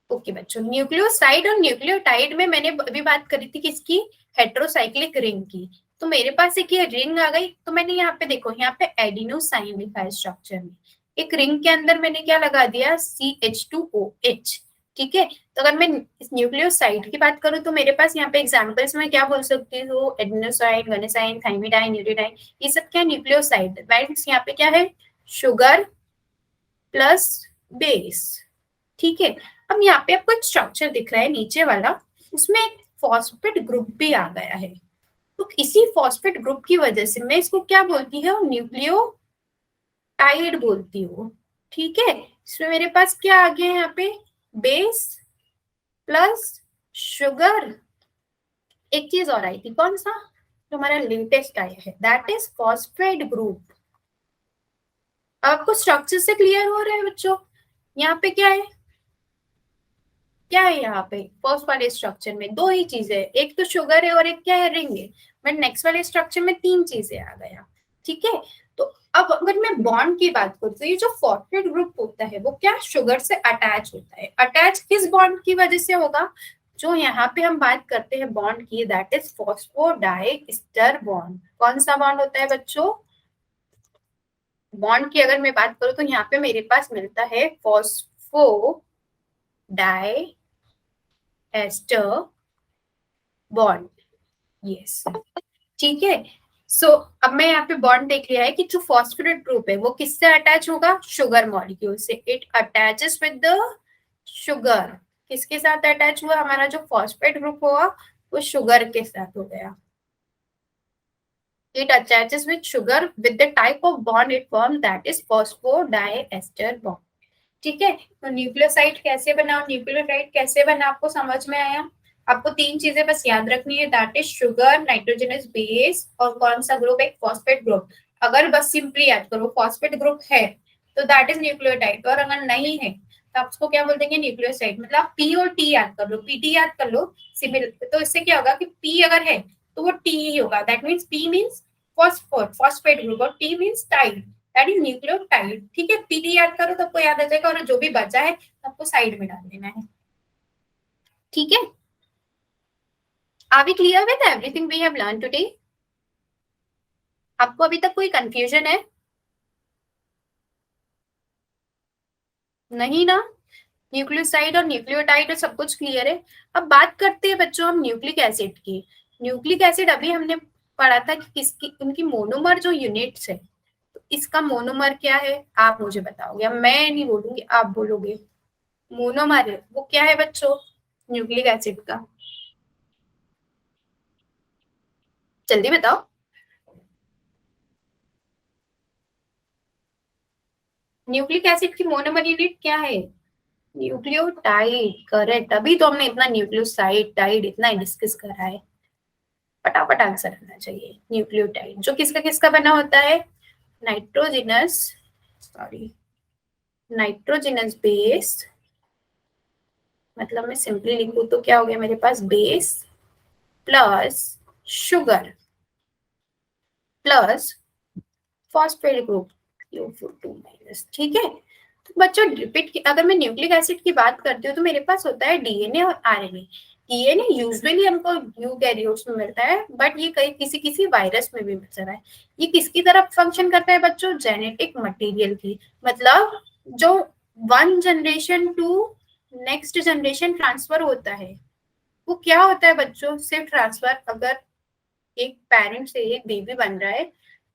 ओके बच्चों, न्यूक्लियोसाइड और न्यूक्लियोटाइड में मैंने अभी बात करी थी किसकी, हेट्रोसाइक्लिक रिंग की। तो मेरे पास एक ये रिंग आ गई, तो मैंने यहाँ पे देखो, यहाँ पे एडिनोसाइन लिखा है स्ट्रक्चर में, एक रिंग के अंदर मैंने क्या लगा दिया, CH2OH, ठीक है। तो अगर मैं इस न्यूक्लियोसाइड की बात करूँ तो मेरे पास यहाँ पे एग्जांपल्स में क्या बोल सकती हूँ, एडिनोसाइड, गुआनिसाइन, थाइमिडाइन, यूरिडाइन, ये सब क्या न्यूक्लियोसाइड, मींस यहाँ पे क्या है, शुगर प्लस बेस, ठीक है। अब यहाँ पे आपको एक स्ट्रक्चर दिख रहा है नीचे वाला, उसमें एक फॉस्फेट ग्रुप भी आ गया है, तो इसी फॉस्फेट ग्रुप की वजह से मैं इसको क्या बोलती हूँ, न्यूक्लियोटाइड बोलती हूँ, ठीक है। इसमें मेरे पास क्या आ गया है यहाँ पे, बेस प्लस शुगर, एक चीज और आई थी, कौन सा, जो हमारा लेटेस्ट आया है, दैट इज फॉस्फेट ग्रुप। आपको स्ट्रक्चर से क्लियर हो रहा है बच्चों, यहाँ पे क्या है, क्या है यहाँ पे फर्स्ट वाले स्ट्रक्चर में? दो ही चीजें, एक तो शुगर है और एक क्या है, रिंग है। बट नेक्स्ट वाले स्ट्रक्चर में तीन चीजें आ गया, ठीक है। तो अब अगर मैं बॉन्ड की बात करूँ तो ये जो फॉस्फेट ग्रुप होता है वो क्या शुगर से अटैच होता है। अटैच किस बॉन्ड की वजह से होगा? जो यहाँ पे हम बात करते हैं बॉन्ड की, दैट इज फॉस्फोडाइस्टर बॉन्ड। कौन सा बॉन्ड होता है बच्चों? बॉन्ड की अगर मैं बात करूं तो यहाँ पे मेरे पास मिलता है phosphodiester bond. Yes, ठीक है। सो अब मैं यहाँ पे बॉन्ड देख लिया है कि जो फॉस्फेट ग्रुप है वो किससे अटैच होगा? शुगर मॉलिक्यूल से। It attaches with the sugar. किसके साथ अटैच हुआ? हमारा जो फॉस्फेट ग्रुप होगा वो शुगर के साथ हो गया। It attaches with sugar with the type of bond it forms, that is phosphodiester bond. ठीक है। तो न्यूक्लियोसाइड कैसे बना, न्यूक्लियोटाइड कैसे बना, आपको समझ में आया? आपको तीन चीजें बस याद रखनी है, that is sugar, nitrogenous base और कौन सा ग्रुप? एक फॉस्फेट ग्रुप। अगर बस सिंपली याद करो फॉस्फेट ग्रुप है तो दैट इज न्यूक्लियोटाइड, और अगर नहीं है तो आप उसको क्या बोल देंगे? न्यूक्लियोसाइड। मतलब पी और टी याद कर लो, पीटी याद कर लो सिमिलर। तो इससे क्या होगा कि पी अगर है तो वो टी ही होगा, that means P means phosphate group, और T means tide, that is nucleotide. ठीक है, पीटी याद करो तो आपको याद आ जाएगा, और जो भी बचा है आपको साइड में डाल देना है। ठीक है, are we clear with everything we have learn today? आपको अभी तक कोई कंफ्यूजन है? नहीं ना? न्यूक्लियोसाइड और न्यूक्लियोटाइड और सब कुछ क्लियर है। अब बात करते हैं बच्चों हम न्यूक्लिक एसिड की। न्यूक्लिक एसिड अभी हमने पढ़ा था कि किसकी, उनकी मोनोमर जो यूनिट्स है। तो इसका मोनोमर क्या है आप मुझे बताओगे, अब मैं नहीं बोलूंगी आप बोलोगे। मोनोमर है वो क्या है बच्चों न्यूक्लिक एसिड का? जल्दी बताओ। न्यूक्लिक एसिड की मोनोमर यूनिट क्या है? Nucleotide, correct. अभी तो हमने इतना न्यूक्लियोसाइड टाइड इतना डिस्कस करा है, फटाफट आंसर आना चाहिए। न्यूक्लियोटाइड जो किसका किसका बना होता है? Nitrogenous, sorry, nitrogenous base. मतलब मैं सिंपली लिखूं तो क्या हो गया मेरे पास? Base plus sugar plus phosphate group two minus. ठीक है। तो बच्चों रिपीट की अगर मैं न्यूक्लिक एसिड की बात करती हूँ तो मेरे पास होता है डीएनए और आरएनए। डीएनए यूजुअली हमको यूकैरियोट्स में मिलता है, बट ये कई किसी किसी वायरस में भी मिल रहा है। ये किसकी तरफ फंक्शन करता है बच्चों? जेनेटिक मटेरियल की। मतलब जो one generation to next generation transfer होता है वो क्या होता है बच्चों? सिर्फ ट्रांसफर। अगर एक पेरेंट से एक बेबी बन रहा है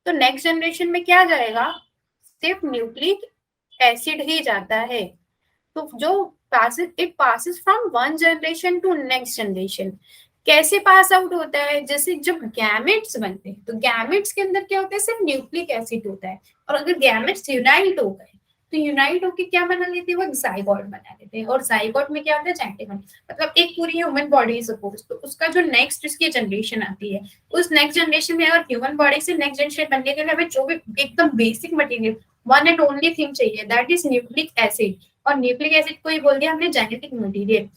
तो नेक्स्ट जनरेशन में क्या जाएगा? सिर्फ न्यूक्लिक एसिड ही जाता है। तो जो passes it passes from one generation to next generation. कैसे पास आउट होता है? जैसे जब गैमेट्स बनते हैं तो गैमेट्स के अंदर क्या होता है? सिर्फ न्यूक्लिक एसिड होता है। और अगर गैमेट्स यूनाइट हो गए तो यूनाइट होकर क्या बना लेते हैं? वो जाइगोट बना लेते हैं। और जाइगोट में क्या होता है? जेनेटिक। मतलब एक पूरी ह्यूमन बॉडी सपोज, तो उसका जो नेक्स्ट इसकी जनरेशन आती है उस नेक्स्ट जनरेशन में अगर ह्यूमन बॉडी से नेक्स्ट जनरेशन बनने के लिए हमें जो भी एकदम basic material one and only thing चाहिए, दैट इज न्यूक्लिक एसिड। और न्यूक्लिक एसिड को ही बोल दिया हमने जेनेटिक मटेरियल।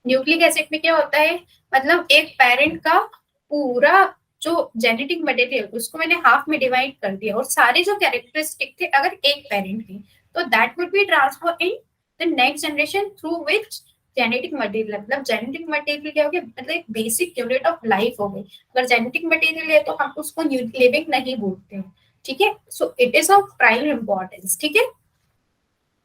न्यूक्लिक एसिड में क्या होता है? मतलब एक पेरेंट का पूरा जो जेनेटिक मटेरियल उसको मैंने हाफ में डिवाइड कर दिया, और सारे जो कैरेक्टरिस्टिक थे अगर एक पेरेंट की, तो that would be transfer in the next generation through which genetic material. मतलब जेनेटिक मटेरियल क्या हो गया? मतलब एक बेसिक यूनिट ऑफ लाइफ हो गई। अगर जेनेटिक मटेरियल है तो हम उसको लिविंग नहीं बोलते हैं। ठीक है, so it is of prime importance. ठीक है,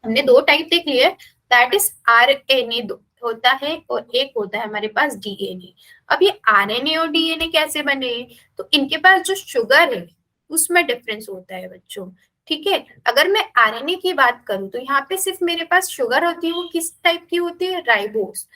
हमने दो टाइप देख लिए, दैट इज आरएनए होता है और एक होता है हमारे पास डीएनए। अब ये आरएनए और डीएनए कैसे बने? तो इनके पास जो शुगर है उसमें डिफरेंस होता है बच्चों। ठीक है, अगर मैं आरएनए की बात करूं तो यहाँ पे सिर्फ मेरे पास शुगर होती है, वो किस टाइप की होती है? राइबोस।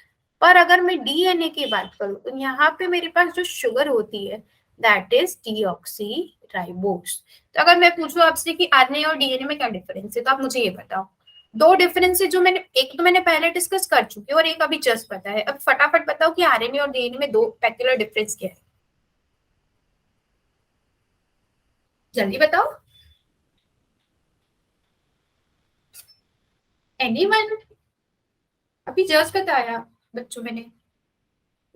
पर अगर मैं डीएनए की बात करूं तो यहाँ पे मेरे पास जो शुगर होती है दैट इज डीऑक्सी राइबोस। तो अगर मैं पूछूं आपसे कि आरएनए और डीएनए में क्या डिफरेंस है तो आप मुझे ये बताओ। दो डिफरेंस है जो मैंने, एक तो मैंने पहले डिस्कस कर चुकी हूँ और एक अभी जस्ट पता है। अब फटाफट बताओ कि आरएनए और डीएनए में दो पैक्युलर डिफरेंस क्या है? जल्दी बताओ। एनीवन? अभी जस्ट बताया बच्चों मैंने,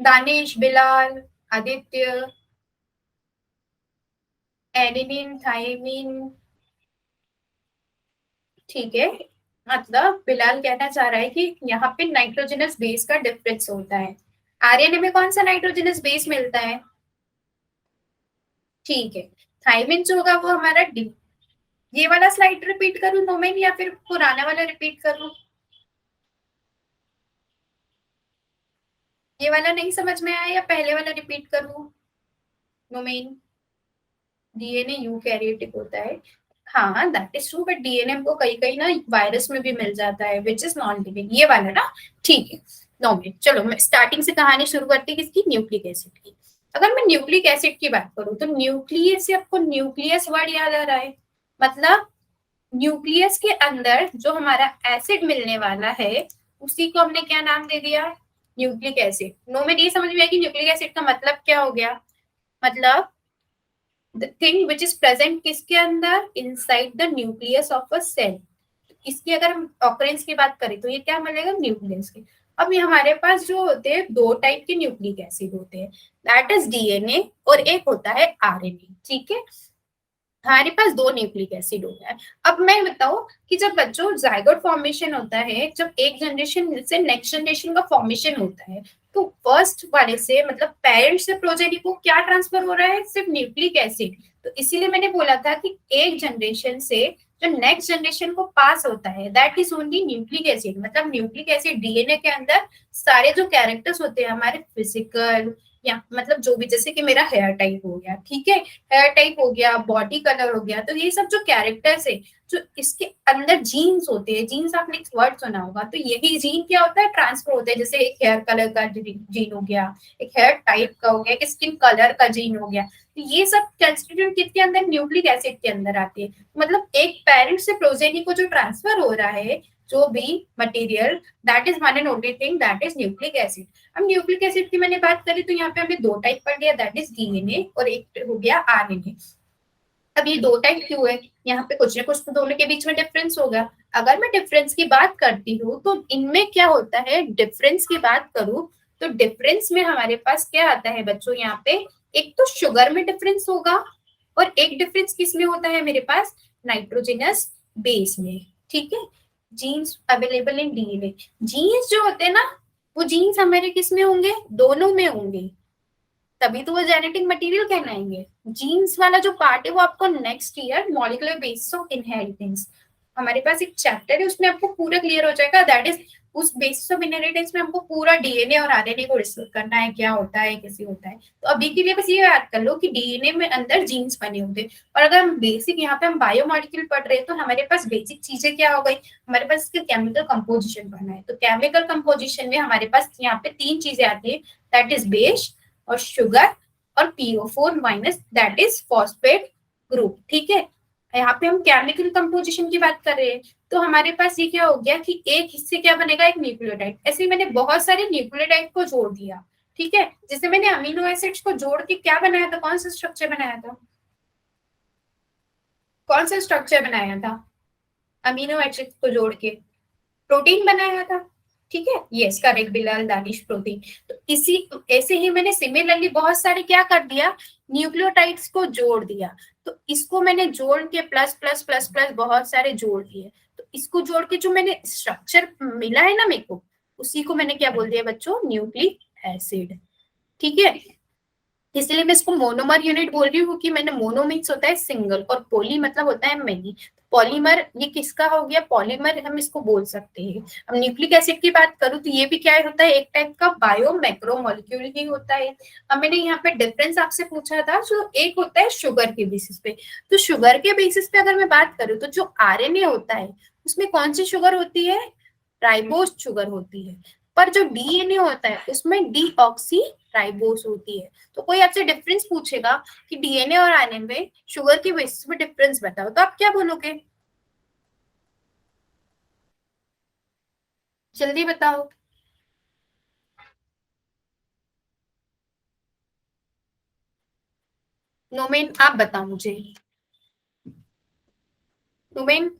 दानिश, बिलाल, आदित्य, एडेनिन, थायमिन। ठीक है, मतलब बिलाल कहना चाह रहा है कि यहाँ पे नाइट्रोजनस बेस का डिफरेंस होता है। आरएनए में कौन सा नाइट्रोजनस बेस मिलता है? ठीक है, थायमिन जो होगा वो हमारा डी। ये वाला स्लाइड रिपीट करूं नोमेन, या फिर पुराना वाला रिपीट करूं? ये वाला नहीं समझ में आया या पहले वाला रिपीट करूं नोमेन? डीएनए यूकैरियोटिक होता है। हाँ that is true, but DNA हमको कहीं कहीं ना वायरस में भी मिल जाता है विच इज नॉन लिविंग, ये वाला ना। ठीक है, नॉर्मल। चलो मैं स्टार्टिंग से कहानी शुरू करती हूँ किसकी, न्यूक्लिक एसिड की। अगर मैं न्यूक्लिक एसिड की बात करूँ तो न्यूक्लियस से आपको न्यूक्लियस वर्ड याद आ रहा है, मतलब न्यूक्लियस के अंदर जो हमारा एसिड मिलने वाला है उसी को हमने क्या नाम दे दिया, न्यूक्लिक एसिड। नो में ये समझ में आया कि न्यूक्लिक एसिड का मतलब क्या हो गया, मतलब the thing which is present किसके अंदर, inside the nucleus of a cell. इसकी अगर हम ऑकरेंस की बात करें तो ये क्या मिलेगा, न्यूक्लियस के। अब ये हमारे पास जो होते हैं दो टाइप के न्यूक्लिक एसिड होते हैं, दैट इज डीएनए और एक होता है आरएनए। ठीक है, हमारे पास दो न्यूक्लिक एसिड होता है। अब मैं बताऊं कि जब बच्चों जाइगोट फॉर्मेशन होता है, जब एक जनरेशन से नेक्स्ट जनरेशन का फॉर्मेशन होता है, तो फर्स्ट वाले से मतलब पेरेंट से प्रोजेनी को क्या ट्रांसफर हो रहा है, सिर्फ न्यूक्लिक एसिड। तो इसीलिए मैंने बोला था कि एक जनरेशन से जो नेक्स्ट जनरेशन को पास होता है that is only nucleic acid. मतलब न्यूक्लिक एसिड डीएनए के अंदर सारे जो कैरेक्टर्स होते हैं हमारे फिजिकल, या मतलब जो भी, जैसे कि मेरा हेयर टाइप हो गया, ठीक है, हेयर टाइप हो गया, बॉडी कलर हो गया, तो ये सब जो कैरेक्टर्स है, जो इसके अंदर जीन्स होते हैं, जीन्स आपने एक वर्ड सुना होगा, तो यही जीन क्या होता है, ट्रांसफर होता है। जैसे एक हेयर कलर का जीन हो गया, एक हेयर टाइप का हो गया, एक स्किन कलर का जीन हो गया, तो ये सब कंस्टिट्यूट किसके अंदर, न्यूक्लिक एसिड के अंदर आती है। मतलब एक पेरेंट से प्रोजेनी को जो ट्रांसफर हो रहा है जो भी material, that is one and only thing, that is nucleic acid. अब न्यूक्लिक एसिड की मैंने बात करी तो यहाँ पे हमने दो टाइप पढ़ लिया, दैट इज डीएनए और एक हो गया आरएनए। अब ये दो टाइप क्यों है, यहाँ पे कुछ ना कुछ तो दोनों के बीच में डिफरेंस होगा। अगर मैं डिफरेंस की बात करती हूँ तो इनमें क्या होता है, डिफरेंस की बात करूँ तो डिफरेंस में हमारे पास क्या आता है बच्चों, यहाँ पे एक तो शुगर में डिफरेंस होगा और एक डिफरेंस किस में होता है मेरे पास, नाइट्रोजनस बेस में। ठीक है, genes available in DNA, genes जो होते हैं ना, वो जीन्स हमारे किस में होंगे, दोनों में होंगे, तभी तो वो जेनेटिक मटेरियल कहलाएंगे। जीन्स वाला जो पार्ट है वो आपको next year molecular basis of inheritance, हमारे पास एक चैप्टर है उसमें आपको पूरा क्लियर हो जाएगा, दैट इज उस बेसिस ऑफ इनहेरिटेंस में हमको पूरा डीएनए और आरएनए को डिस्कस करना है, क्या होता है कैसे होता है। तो अभी के लिए बस ये याद कर लो कि डीएनए में अंदर जीन्स बने होते हैं। और अगर हम बेसिक यहाँ पे हम बायोमोलिक्यूल पढ़ रहे हैं तो हमारे पास बेसिक चीजें क्या हो गई, हमारे पास इसके केमिकल कंपोजिशन पढ़ना है। तो केमिकल कंपोजिशन में हमारे पास यहाँ पे तीन चीजें आती है, दैट इज बेस और शुगर और PO4 minus, that is phosphate group. ठीक है, यहाँ पे हम केमिकल कंपोजिशन की बात कर रहे हैं, तो हमारे पास ये क्या हो गया कि एक हिस्से क्या बनेगा, एक न्यूक्लियोटाइड। ऐसे ही मैंने बहुत सारे न्यूक्लियोटाइड को जोड़ दिया। ठीक है, जैसे मैंने अमीनो एसिड्स को जोड़ के क्या बनाया था, कौन सा स्ट्रक्चर बनाया था, कौन सा स्ट्रक्चर बनाया था, अमीनो एसिड्स को जोड़ के प्रोटीन बनाया था। ठीक है, yes correct Bilal Danish, protein. तो इसी ऐसे ही मैंने सिमिलरली बहुत सारे क्या कर दिया, न्यूक्लियोटाइड्स को जोड़ दिया। तो इसको मैंने जोड़ के प्लस प्लस प्लस प्लस बहुत सारे जोड़ दिए, तो इसको जोड़ के जो मैंने स्ट्रक्चर मिला है ना मेरे को, उसी को मैंने क्या बोल दिया बच्चों, न्यूक्लिक एसिड। ठीक है, इसलिए मैं इसको मोनोमर यूनिट बोल रही हूँ कि मैंने मोनो मीन्स होता है सिंगल और पोली मतलब होता है मेनी। पॉलीमर ये किसका हो गया, पॉलीमर हम इसको बोल सकते हैं। अब न्यूक्लिक एसिड की बात करूँ तो ये भी क्या होता है, एक टाइप का बायो मैक्रोमोलिक्यूल ही होता है। अब मैंने यहाँ पे डिफरेंस आपसे पूछा था, जो एक होता है शुगर के बेसिस पे, तो शुगर के बेसिस पे अगर मैं बात करूँ तो जो आरएनए होता है उसमें कौन सी शुगर होती है, राइबोस शुगर होती है। पर जो डीएनए होता है उसमें डीऑक्सी राइबोस होती है। तो कोई आपसे डिफरेंस पूछेगा कि डीएनए और आरएनए में शुगर की बेसिस पे डिफरेंस बताओ, तो आप क्या बोलोगे, जल्दी बताओ। नोमेन आप बताओ मुझे, नोमेन।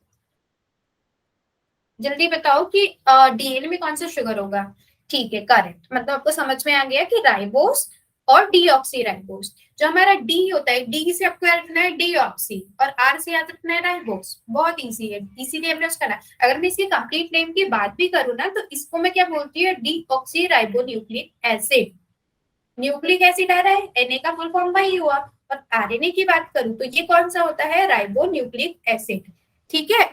जल्दी बताओ कि डीएनए में कौन सा शुगर होगा। ठीक है, करेक्ट, मतलब आपको समझ में आ गया कि राइबोस और डीऑक्सी राइबोस। जो हमारा डी होता है, डी से आपको याद रखना है डीऑक्सी, और आर से याद रखना है राइबोस। बहुत इजी है, इसीलिए हमने उसका ना, अगर मैं इसकी कंप्लीट नेम की बात भी करूँ ना, तो इसको मैं क्या बोलती हूँ, deoxy ribo nucleic acid. Nucleic acid आ रहा है, एनए का फुल फॉर्म वही हुआ। और आरएनए की बात करूं तो ये कौन सा होता है, राइबो न्यूक्लिक एसिड। ठीक है,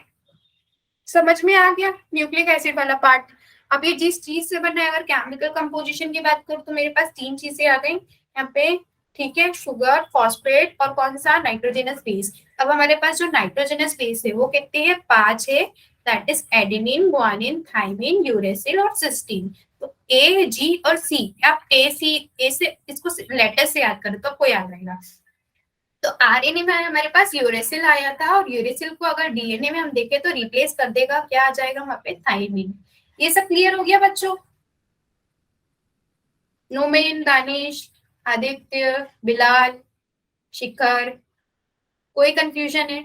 समझ में आ गया न्यूक्लिक एसिड वाला पार्ट। अब ये जिस चीज से बना है, अगर केमिकल कंपोजिशन की बात करूं तो मेरे पास तीन चीजें आ गई यहाँ पे। ठीक है, शुगर, फॉस्फेट और कौन सा, नाइट्रोजनस बेस। अब हमारे पास जो नाइट्रोजनस बेस है वो कितने हैं, 5 है। That is adenine, guanine, thymine, uracil और सिस्टीन। तो ए, जी और सी, आप ए सी, ए से इसको लेटर से याद करो तो आपको याद रहेगा। तो आरएनए में हमारे पास यूरेसिल आया था, और यूरेसिल को अगर डीएनए में हम देखें तो रिप्लेस कर देगा, क्या आ जाएगा वहां पे, थाइमिन। ये सब क्लियर हो गया बच्चों। नोमेन, दानिश, आदित्य, बिलाल, शिखर, कोई कंफ्यूजन है?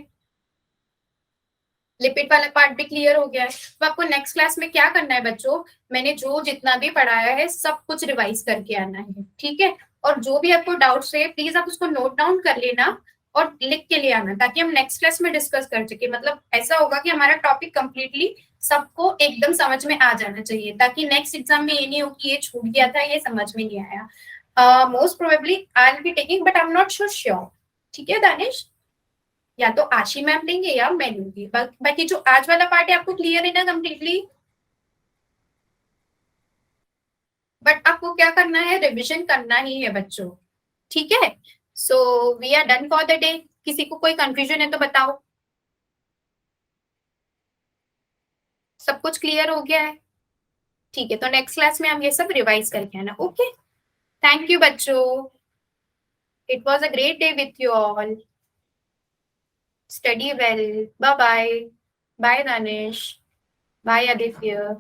लिपिड वाला पार्ट भी क्लियर हो गया है। तो आपको नेक्स्ट क्लास में क्या करना है बच्चों, मैंने जो जितना भी पढ़ाया है सब कुछ रिवाइज करके आना है, ठीक है। और जो भी आपको डाउट्स है प्लीज आप उसको नोट डाउन कर लेना और लिख के ले आना, ताकि हम नेक्स्ट क्लास में डिस्कस कर सके। मतलब ऐसा होगा कि हमारा टॉपिक कंप्लीटली सबको एकदम समझ में आ जाना चाहिए, ताकि नेक्स्ट एग्जाम में ये नहीं हो कि ये छूट गया था, ये समझ में नहीं आया। Most probably I will be taking, but I am not sure. ठीक है दानिश, या तो आशी मैम लेंगे या मैं लूंगी। बाकी जो आज वाला पार्ट है आपको क्लियर है ना कम्प्लीटली। बट आपको क्या करना है, रिविजन करना ही है बच्चों, ठीक है। So we are done for the day. किसी को कोई कंफ्यूजन है तो बताओ। सब कुछ क्लियर हो गया है? ठीक है, तो नेक्स्ट क्लास में हम ये सब रिवाइज करके आना, ओके। थैंक यू बच्चों, it was a great day with you all. Study well, bye bye. Bye Danish, bye Aditya.